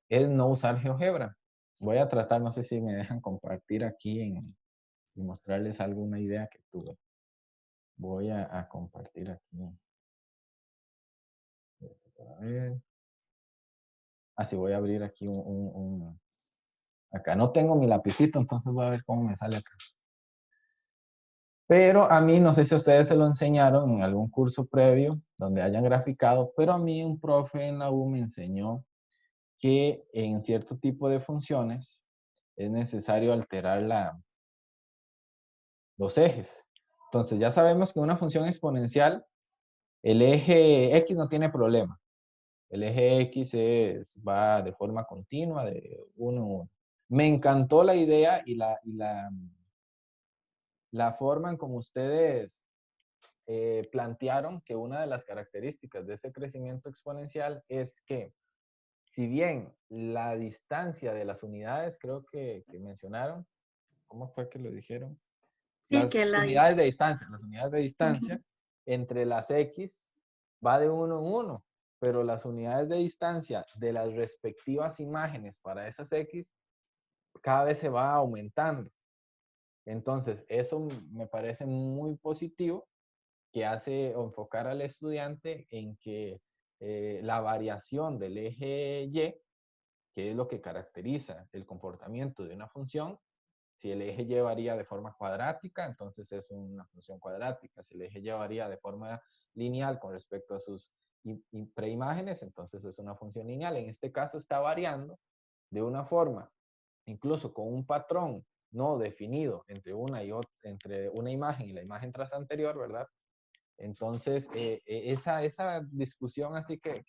usar GeoGebra. Voy a tratar, no sé si me dejan compartir aquí y mostrarles alguna idea que tuve. Voy a compartir aquí. A ver. Así voy a abrir aquí acá no tengo mi lapicito, entonces voy a ver cómo me sale acá. Pero a mí, no sé si ustedes se lo enseñaron en algún curso previo donde hayan graficado, pero a mí un profe en la U me enseñó que en cierto tipo de funciones es necesario alterar los ejes. Entonces ya sabemos que una función exponencial, el eje X no tiene problema. El eje X va de forma continua de 1 a 1. Me encantó la idea y la forma en como ustedes plantearon que una de las características de ese crecimiento exponencial es que, si bien la distancia de las unidades, creo que mencionaron, ¿cómo fue que lo dijeron? Sí, que Las unidades de distancia, entre las X va de 1 en 1, pero las unidades de distancia de las respectivas imágenes para esas X cada vez se va aumentando. Entonces, eso me parece muy positivo, que hace enfocar al estudiante en que la variación del eje Y, que es lo que caracteriza el comportamiento de una función, si el eje Y varía de forma cuadrática, entonces es una función cuadrática. Si el eje Y varía de forma lineal con respecto a sus preimágenes, entonces es una función lineal. En este caso está variando de una forma, incluso con un patrón no definido entre entre una imagen y la imagen tras anterior, ¿verdad? Entonces, esa discusión así que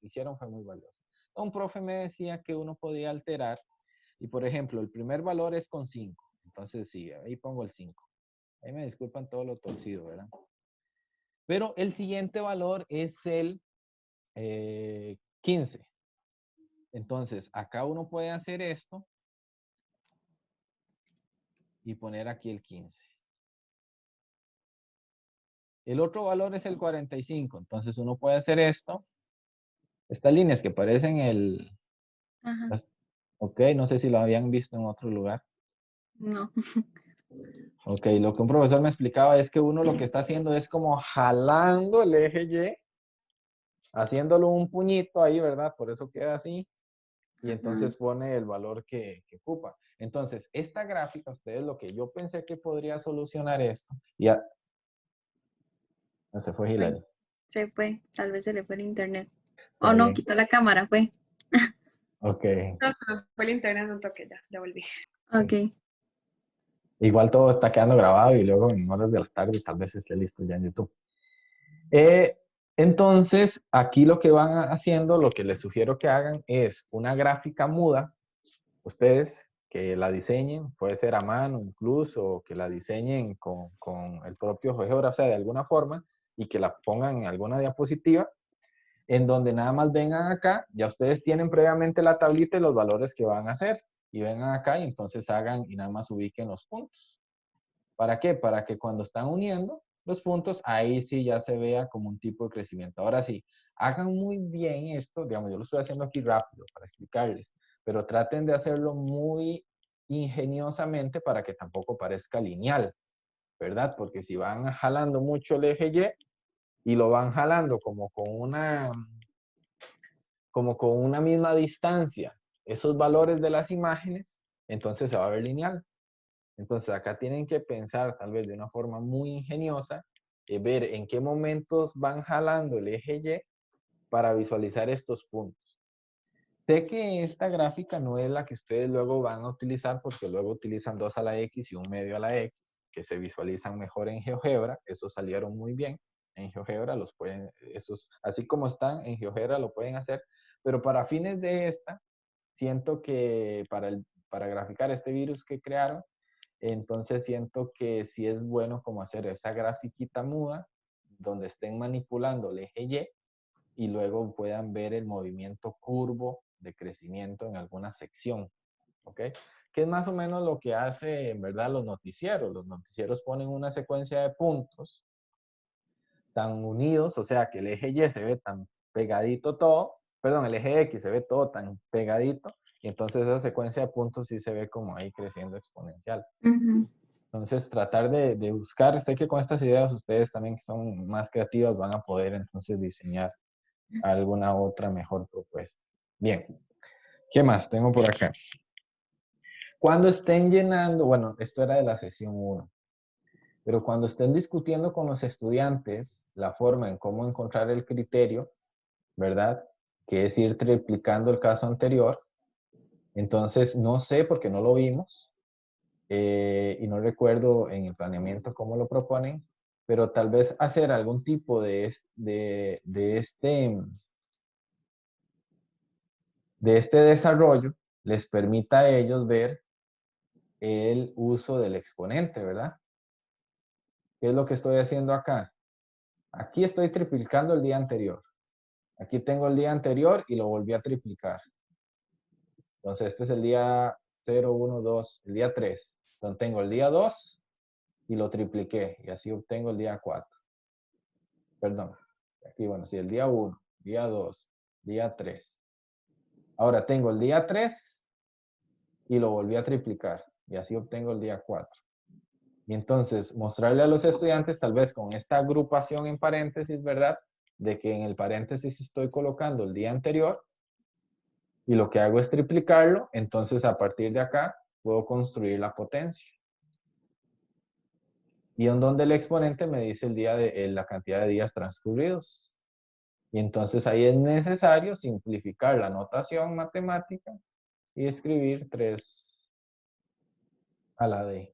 hicieron fue muy valiosa. Un profe me decía que uno podía alterar, y por ejemplo, el primer valor es con 5. Entonces, sí, ahí pongo el 5. Ahí me disculpan todo lo torcido, ¿verdad? Pero el siguiente valor es el 15. Entonces, acá uno puede hacer esto y poner aquí el 15. El otro valor es el 45. Entonces, uno puede hacer esto. Estas líneas que parecen Ajá. Ok, no sé si lo habían visto en otro lugar. No. Ok, lo que un profesor me explicaba es que uno lo que está haciendo es como jalando el eje Y, haciéndolo un puñito ahí, ¿verdad? Por eso queda así. Y entonces pone el valor que ocupa. Entonces, esta gráfica, ustedes lo que yo pensé que podría solucionar esto. Ya. Se fue Hilary. Se fue, tal vez se le fue el internet. Está O no, bien. quitó la cámara, fue. Ok. No, se me fue el internet un toque, ya volví. Ok. Igual todo está quedando grabado y luego en horas de la tarde tal vez esté listo ya en YouTube. Entonces, aquí lo que van haciendo, lo que les sugiero que hagan es una gráfica muda. Ustedes que la diseñen, puede ser a mano incluso, o que la diseñen con el propio GeoGebra, o sea, de alguna forma, y que la pongan en alguna diapositiva, en donde nada más vengan acá, ya ustedes tienen previamente la tablita y los valores que van a hacer, y vengan acá y entonces hagan y nada más ubiquen los puntos. ¿Para qué? Para que cuando están uniendo los puntos, ahí sí ya se vea como un tipo de crecimiento. Ahora sí, hagan muy bien esto, digamos, yo lo estoy haciendo aquí rápido para explicarles, pero traten de hacerlo muy ingeniosamente para que tampoco parezca lineal, ¿verdad? Porque si van jalando mucho el eje Y lo van jalando como con una misma distancia, esos valores de las imágenes, entonces se va a ver lineal. Entonces acá tienen que pensar tal vez de una forma muy ingeniosa, ver en qué momentos van jalando el eje Y para visualizar estos puntos. Sé que esta gráfica no es la que ustedes luego van a utilizar porque luego utilizan 2 a la X y 1 medio a la X, que se visualizan mejor en GeoGebra. Esos salieron muy bien en GeoGebra, esos, así como están en GeoGebra lo pueden hacer, pero para fines de esta, siento que para graficar este virus que crearon, entonces siento que sí es bueno como hacer esa grafiquita muda donde estén manipulando el eje Y luego puedan ver el movimiento curvo de crecimiento en alguna sección, ¿ok? Que es más o menos lo que hace en verdad los noticieros. Los noticieros ponen una secuencia de puntos tan unidos, o sea que el eje Y se ve tan pegadito todo, perdón, el eje X se ve todo tan pegadito, y entonces esa secuencia de puntos sí se ve como ahí creciendo exponencial. Entonces, tratar de buscar, sé que con estas ideas ustedes también que son más creativas van a poder entonces diseñar alguna otra mejor propuesta. Bien, ¿qué más tengo por acá? Cuando estén llenando, bueno, esto era de la sesión 1, pero cuando estén discutiendo con los estudiantes la forma en cómo encontrar el criterio, ¿verdad? Que es ir triplicando el caso anterior. Entonces, no sé porque no lo vimos y no recuerdo en el planeamiento cómo lo proponen, pero tal vez hacer algún tipo de este desarrollo les permita a ellos ver el uso del exponente, ¿verdad? ¿Qué es lo que estoy haciendo acá? Aquí estoy triplicando el día anterior. Aquí tengo el día anterior y lo volví a triplicar. Entonces, este es el día 0, 1, 2, el día 3. Entonces, tengo el día 2 y lo tripliqué. Y así obtengo el día 4. Perdón. Aquí, bueno, sí, el día 1, día 2, día 3. Ahora tengo el día 3 y lo volví a triplicar. Y así obtengo el día 4. Y entonces, mostrarle a los estudiantes, tal vez con esta agrupación en paréntesis, ¿verdad? De que en el paréntesis estoy colocando el día anterior y lo que hago es triplicarlo. Entonces, a partir de acá, puedo construir la potencia. Y en donde el exponente me dice el día de la cantidad de días transcurridos. Y entonces ahí es necesario simplificar la notación matemática y escribir 3 a la D.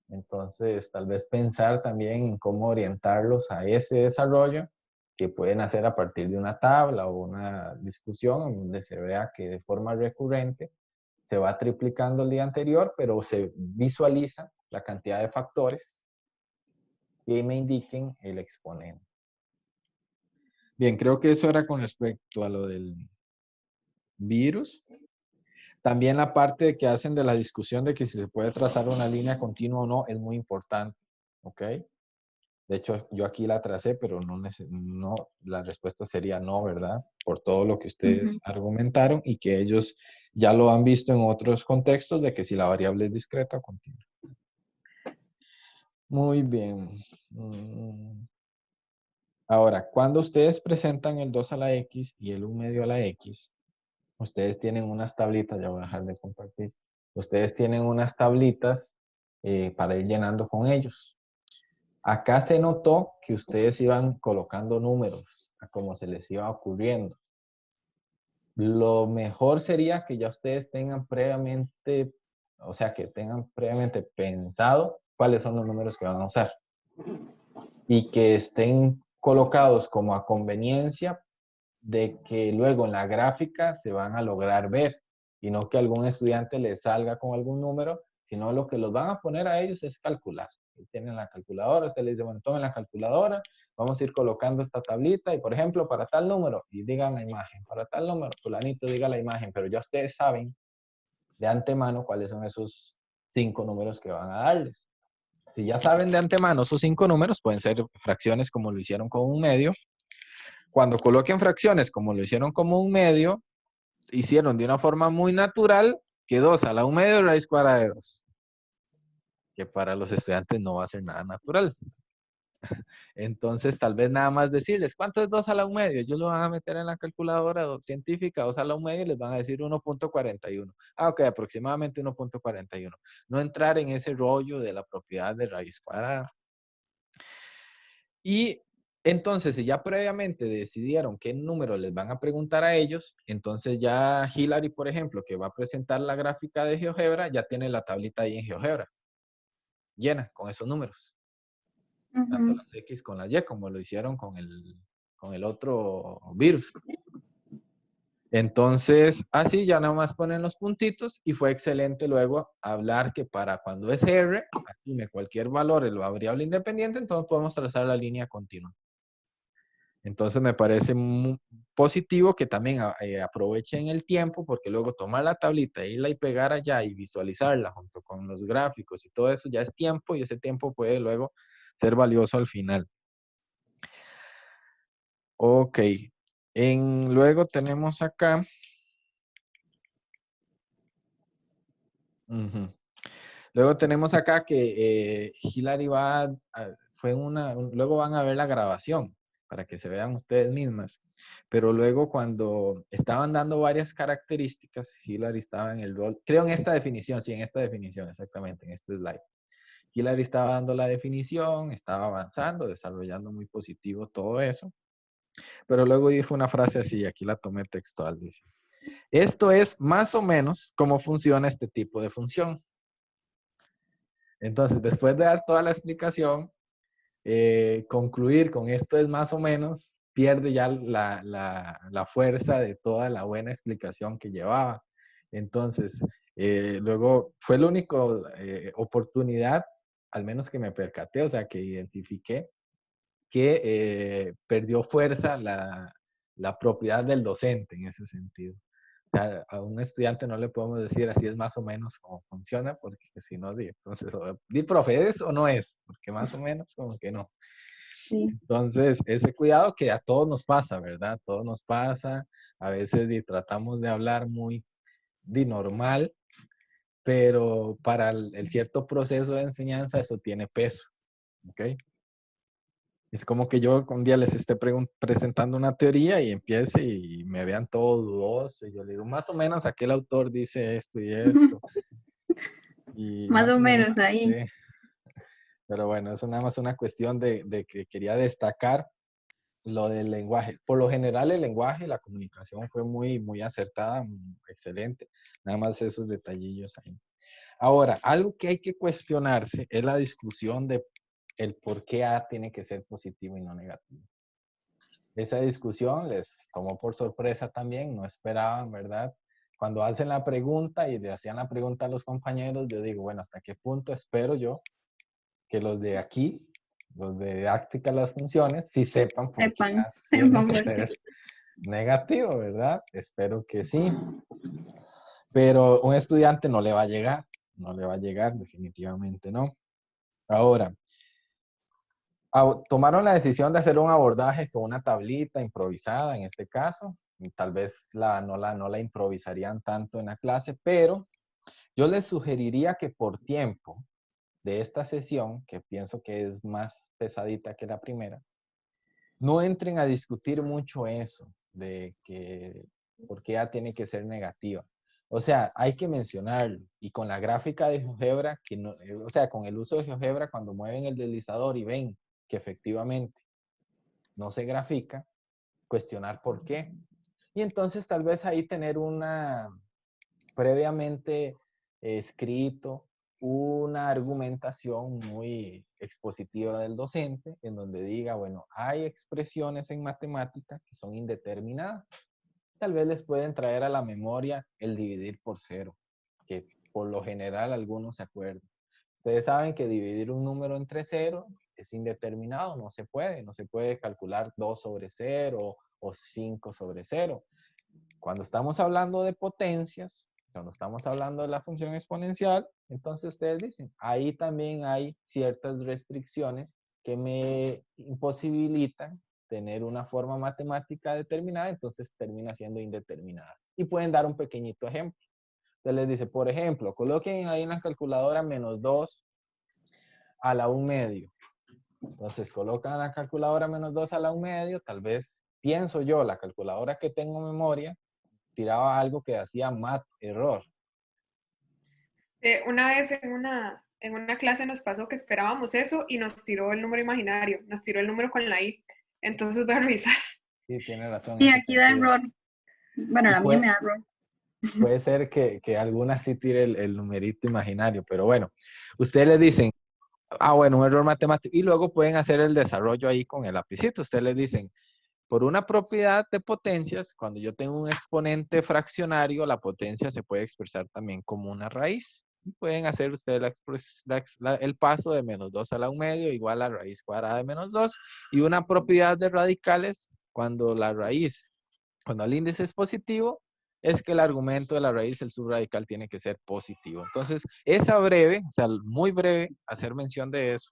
Entonces, tal vez pensar también en cómo orientarlos a ese desarrollo que pueden hacer a partir de una tabla o una discusión en donde se vea que de forma recurrente se va triplicando el día anterior, pero se visualiza la cantidad de factores que me indiquen el exponente. Bien, creo que eso era con respecto a lo del virus. También la parte que hacen de la discusión de que si se puede trazar una línea continua o no es muy importante, ¿ok? De hecho, yo aquí la tracé, pero no, la respuesta sería no, ¿verdad? Por todo lo que ustedes argumentaron y que ellos ya lo han visto en otros contextos de que si la variable es discreta o continua. Muy bien. Ahora, cuando ustedes presentan el 2 a la X y el 1 medio a la X, ustedes tienen unas tablitas, ya voy a dejar de compartir. Ustedes tienen unas tablitas para ir llenando con ellos. Acá se notó que ustedes iban colocando números a como se les iba ocurriendo. Lo mejor sería que ya ustedes tengan previamente, o sea, que tengan previamente pensado cuáles son los números que van a usar. Y que estén colocados como a conveniencia de que luego en la gráfica se van a lograr ver y no que algún estudiante les salga con algún número, sino lo que los van a poner a ellos es calcular. Y tienen la calculadora, usted les dice, bueno, tomen la calculadora, vamos a ir colocando esta tablita y, por ejemplo, para tal número, y digan la imagen, para tal número, fulanito diga la imagen, pero ya ustedes saben de antemano cuáles son esos 5 números que van a darles. Si ya saben de antemano esos 5 números, pueden ser fracciones como lo hicieron con un medio. Cuando coloquen fracciones como lo hicieron como un medio, hicieron de una forma muy natural que 2 a la 1 medio raíz cuadrada de 2. Que para los estudiantes no va a ser nada natural. Entonces, tal vez nada más decirles, ¿cuánto es 2 a la 1 medio? Ellos lo van a meter en la calculadora científica, 2 a la 1 medio, y les van a decir 1.41. Ah, ok, aproximadamente 1.41. No entrar en ese rollo de la propiedad de raíz cuadrada. Y entonces, si ya previamente decidieron qué número les van a preguntar a ellos, entonces ya Hilary, por ejemplo, que va a presentar la gráfica de GeoGebra, ya tiene la tablita ahí en GeoGebra, llena con esos números. Tanto las X con las Y, como lo hicieron con el otro virus. Entonces, así ya nada más ponen los puntitos y fue excelente luego hablar que para cuando es R, asume cualquier valor en la variable independiente, entonces podemos trazar la línea continua. Entonces me parece muy positivo que también aprovechen el tiempo porque luego tomar la tablita, irla y pegar allá y visualizarla junto con los gráficos y todo eso ya es tiempo y ese tiempo puede luego ser valioso al final. Ok. Luego tenemos acá. Luego tenemos acá que Hilary luego van a ver la grabación para que se vean ustedes mismas. Pero luego cuando estaban dando varias características, Hilary estaba en el rol, creo en esta definición, sí, en esta definición, exactamente, en este slide. Hilary estaba dando la definición, estaba avanzando, desarrollando muy positivo todo eso. Pero luego dijo una frase así, aquí la tomé textual, dice. Esto es más o menos cómo funciona este tipo de función. Entonces, después de dar toda la explicación, concluir con esto es más o menos, pierde ya la fuerza de toda la buena explicación que llevaba. Entonces, luego fue la única oportunidad, al menos que me percaté, o sea, que identifiqué que perdió fuerza la propiedad del docente en ese sentido. O sea, a un estudiante no le podemos decir así es más o menos cómo funciona, porque si no, entonces, di profe, ¿es o no es? Porque más o menos como que no. Sí. Entonces, ese cuidado que a todos nos pasa, ¿verdad? A todos nos pasa. A veces tratamos de hablar muy normal, pero para el cierto proceso de enseñanza eso tiene peso, ¿ok? Es como que yo un día les esté presentando una teoría y empiece y me vean todo dudoso. Y yo le digo, más o menos aquel autor dice esto y esto. Y Más o menos ahí. sí. Pero bueno, eso nada más una cuestión de que quería destacar lo del lenguaje. Por lo general el lenguaje, la comunicación fue muy acertada, excelente. Nada más esos detallillos ahí. Ahora, algo que hay que cuestionarse es la discusión de el por qué A tiene que ser positivo y no negativo. Esa discusión les tomó por sorpresa también, no esperaban, ¿verdad? Cuando hacen la pregunta y le hacían la pregunta a los compañeros, yo digo, bueno, ¿hasta qué punto espero yo que los de aquí, los de didáctica de las funciones, sí sepan por qué A tiene que ser negativo, ¿verdad? Espero que sí. Pero un estudiante no le va a llegar, no le va a llegar, definitivamente no. Ahora, tomaron la decisión de hacer un abordaje con una tablita improvisada en este caso. Y tal vez no la improvisarían tanto en la clase, pero yo les sugeriría que por tiempo de esta sesión, que pienso que es más pesadita que la primera, no entren a discutir mucho eso de que por qué A tiene que ser negativa. O sea, hay que mencionarlo. Y con la gráfica de GeoGebra, que no, o sea, con el uso de GeoGebra, cuando mueven el deslizador y ven que efectivamente no se grafica, cuestionar por qué. Y entonces tal vez ahí tener una previamente escrito una argumentación muy expositiva del docente en donde diga, bueno, hay expresiones en matemática que son indeterminadas. Tal vez les pueden traer a la memoria el dividir por cero, que por lo general algunos se acuerdan. Ustedes saben que dividir un número entre cero es indeterminado, no se puede calcular 2 sobre 0 o 5 sobre 0. Cuando estamos hablando de potencias, cuando estamos hablando de la función exponencial, entonces ustedes dicen, ahí también hay ciertas restricciones que me imposibilitan tener una forma matemática determinada, entonces termina siendo indeterminada. Y pueden dar un pequeñito ejemplo. Usted les dice, por ejemplo, coloquen ahí en la calculadora -2 a la 1/2. Entonces colocan en la calculadora -2 a la 1/2, tal vez pienso yo, la calculadora que tengo en memoria, tiraba algo que hacía mat error. Una vez en una clase nos pasó que esperábamos eso y nos tiró el número imaginario, nos tiró el número con la i. Entonces voy a revisar. Sí, tiene razón. Sí, aquí da error. Bueno, a mí me da error. Puede ser que alguna sí tire el numerito imaginario, pero bueno, ustedes le dicen, bueno, un error matemático, y luego pueden hacer el desarrollo ahí con el lapicito. Ustedes les dicen, por una propiedad de potencias, cuando yo tengo un exponente fraccionario, la potencia se puede expresar también como una raíz. Y pueden hacer ustedes el paso de -2 a la 1/2 igual a raíz cuadrada de -2. Y una propiedad de radicales, cuando el índice es positivo, es que el argumento de la raíz, el subradical, tiene que ser positivo. Entonces, esa breve, o sea, muy breve, hacer mención de eso.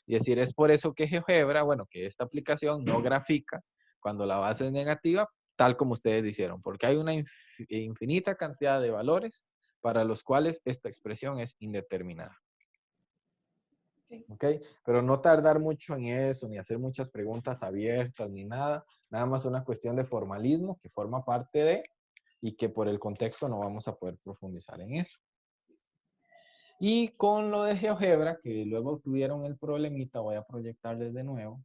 Y decir, es por eso que GeoGebra, bueno, que esta aplicación no grafica cuando la base es negativa, tal como ustedes dijeron, porque hay una infinita cantidad de valores para los cuales esta expresión es indeterminada. ¿Ok? Pero no tardar mucho en eso, ni hacer muchas preguntas abiertas, ni nada. Nada más una cuestión de formalismo que forma parte de, y que por el contexto no vamos a poder profundizar en eso. Y con lo de GeoGebra, que luego tuvieron el problemita, voy a proyectarles de nuevo.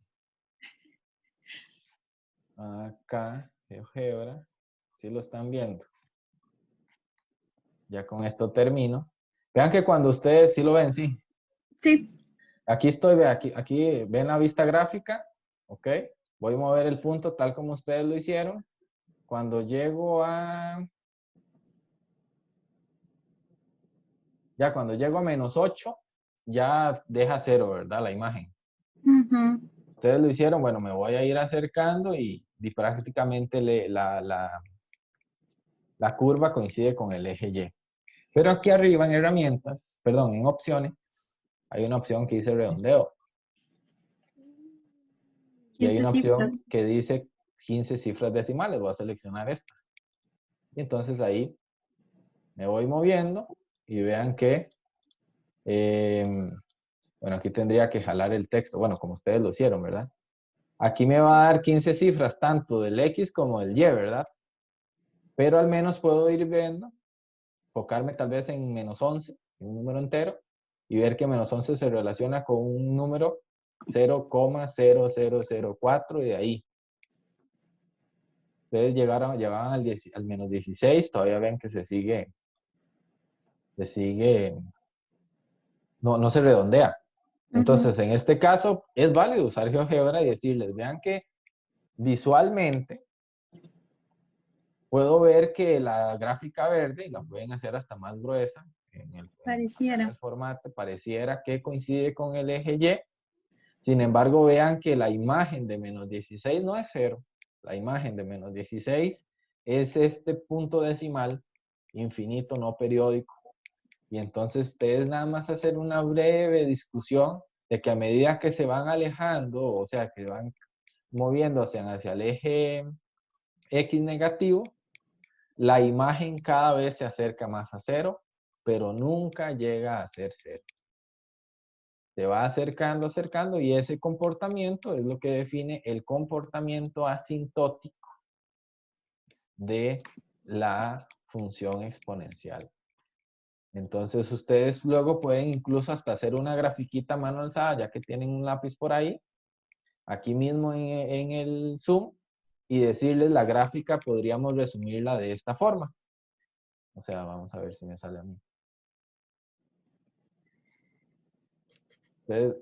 Acá, GeoGebra, ¿sí lo están viendo? Ya con esto termino. Vean que cuando ustedes, ¿sí lo ven? Sí. Sí. Aquí estoy, aquí ven la vista gráfica, ¿ok? Voy a mover el punto tal como ustedes lo hicieron. Cuando llego a Ya cuando llego a -8, ya deja 0, ¿verdad? La imagen. Ujú. Ustedes lo hicieron, bueno, me voy a ir acercando y prácticamente la curva coincide con el eje Y. Pero aquí arriba en herramientas, perdón, en opciones, hay una opción que dice redondeo. Y hay 15 una opción cifras. que dice 15 cifras decimales. Voy a seleccionar esta. Y entonces ahí me voy moviendo y vean que, bueno, aquí tendría que jalar el texto. Bueno, como ustedes lo hicieron, ¿verdad? Aquí me va a dar 15 cifras, tanto del X como del Y, ¿verdad? Pero al menos puedo ir viendo, enfocarme tal vez en -11, un número entero, y ver que -11 se relaciona con un número 0,0004 y de ahí. Ustedes llegaban al -16, todavía ven que se sigue, no se redondea. Entonces, en este caso, es válido usar GeoGebra y decirles, vean que visualmente puedo ver que la gráfica verde, y la pueden hacer hasta más gruesa, en el formato, pareciera que coincide con el eje Y. Sin embargo, vean que la imagen de -16 no es 0. La imagen de -16 es este punto decimal infinito, no periódico. Y entonces ustedes nada más hacer una breve discusión de que a medida que se van alejando, o sea, que van moviéndose hacia el eje X negativo, la imagen cada vez se acerca más a 0, pero nunca llega a ser 0. Se va acercando, y ese comportamiento es lo que define el comportamiento asintótico de la función exponencial. Entonces ustedes luego pueden incluso hasta hacer una grafiquita a mano alzada, ya que tienen un lápiz por ahí, aquí mismo en el Zoom, y decirles la gráfica, podríamos resumirla de esta forma. O sea, vamos a ver si me sale a mí. Ustedes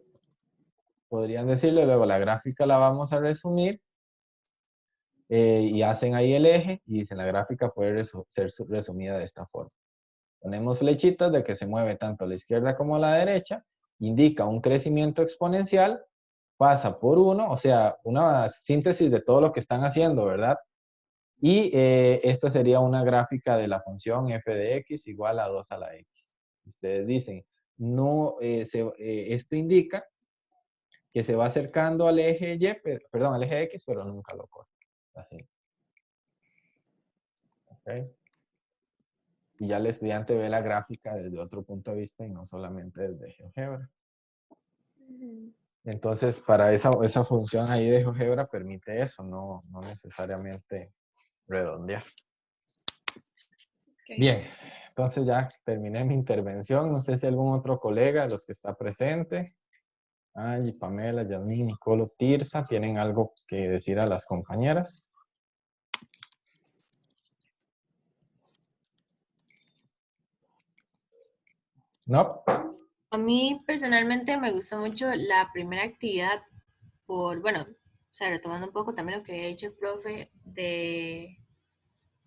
podrían decirle, luego la gráfica la vamos a resumir, y hacen ahí el eje, y dicen la gráfica puede ser resumida de esta forma. Ponemos flechitas de que se mueve tanto a la izquierda como a la derecha, indica un crecimiento exponencial, pasa por 1, o sea, una síntesis de todo lo que están haciendo, ¿verdad? Y esta sería una gráfica de la función f de x igual a 2 a la x. Ustedes dicen, no, esto indica que se va acercando al eje Y, perdón, al eje X, pero nunca lo corta. Así. ¿Okay? Y ya el estudiante ve la gráfica desde otro punto de vista y no solamente desde GeoGebra. Entonces, para esa función ahí de GeoGebra permite eso, no necesariamente redondear. Okay. Bien, entonces ya terminé mi intervención. No sé si algún otro colega de los que está presente, Angie, Pamela, Yasmín, Nicolo, Tirsa, tienen algo que decir a las compañeras. ¿No? A mí personalmente me gustó mucho la primera actividad bueno, o sea, retomando un poco también lo que había dicho el profe de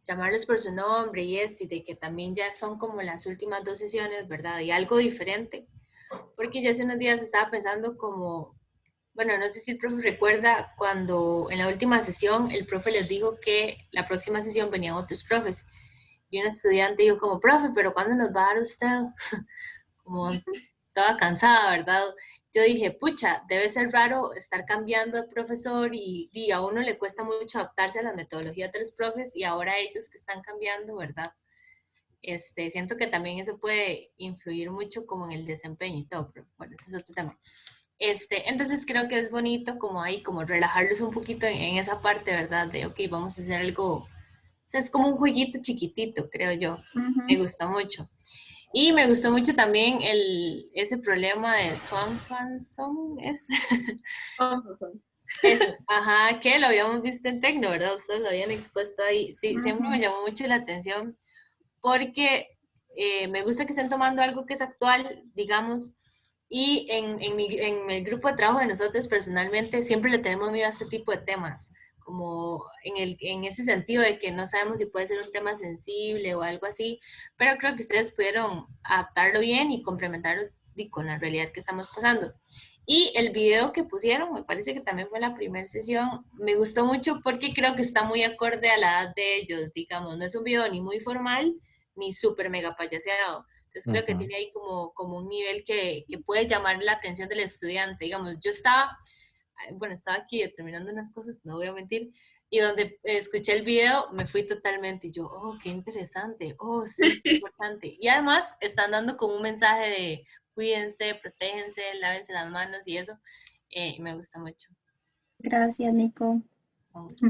llamarlos por su nombre y de que también ya son como las últimas 2 sesiones, ¿verdad? Y algo diferente, porque yo hace unos días estaba pensando como, bueno, no sé si el profe recuerda cuando en la última sesión el profe les dijo que la próxima sesión venían otros profes, y un estudiante dijo como, profe, pero ¿cuándo nos va a dar usted? Como estaba cansada, ¿verdad? Yo dije, pucha, debe ser raro estar cambiando de profesor y a uno le cuesta mucho adaptarse a las metodologías de los profes y ahora ellos que están cambiando, ¿verdad? Siento que también eso puede influir mucho como en el desempeño y todo, pero bueno, ese es otro tema. Entonces creo que es bonito como ahí, como relajarlos un poquito en esa parte, ¿verdad? De, ok, vamos a hacer algo, o sea, es como un jueguito chiquitito, creo yo. Me gustó mucho. Y me gustó mucho también ese problema de Swanson, ¿es? Eso, ajá, que lo habíamos visto en Tecno, ¿verdad? Ustedes lo habían expuesto ahí. Sí, siempre me llamó mucho la atención porque me gusta que estén tomando algo que es actual, digamos, y en el grupo de trabajo de nosotros personalmente siempre le tenemos miedo a este tipo de temas, como en ese sentido de que no sabemos si puede ser un tema sensible o algo así, pero creo que ustedes pudieron adaptarlo bien y complementarlo con la realidad que estamos pasando. Y el video que pusieron, me parece que también fue la primera sesión, me gustó mucho porque creo que está muy acorde a la edad de ellos, digamos, no es un video ni muy formal ni súper mega payaseado. Entonces creo que tiene ahí como un nivel que puede llamar la atención del estudiante. Digamos, yo estaba, bueno, estaba aquí terminando unas cosas, no voy a mentir, y donde escuché el video me fui totalmente, y yo, oh, qué interesante, oh, sí, qué importante. Y además están dando como un mensaje de cuídense, protéjense, lávense las manos y eso, me gusta mucho. Gracias, Nico. Con gusto.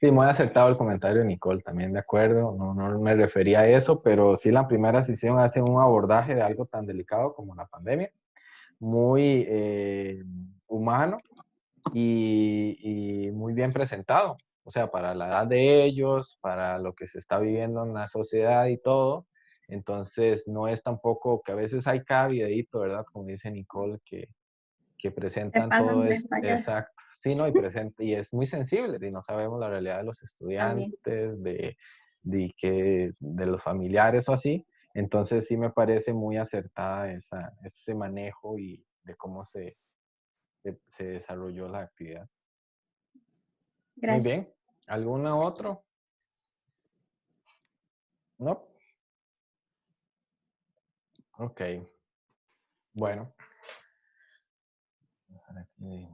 Sí, muy acertado el comentario de Nicole, también de acuerdo, no me refería a eso, pero sí la primera sesión hace un abordaje de algo tan delicado como la pandemia, muy humano y muy bien presentado, o sea, para la edad de ellos, para lo que se está viviendo en la sociedad y todo, entonces no es tampoco que a veces hay cada videíto, ¿verdad? Como dice Nicole, que Se presentan todo pasan de es payaso exacto, sí, ¿no? Y presenta, y es muy sensible, y no sabemos la realidad de los también. estudiantes, de los familiares o así. Entonces sí me parece muy acertada ese manejo y de cómo se desarrolló la actividad. Muy Gracias. bien. ¿Alguna otro? ¿No? Ok. Bueno. Aquí.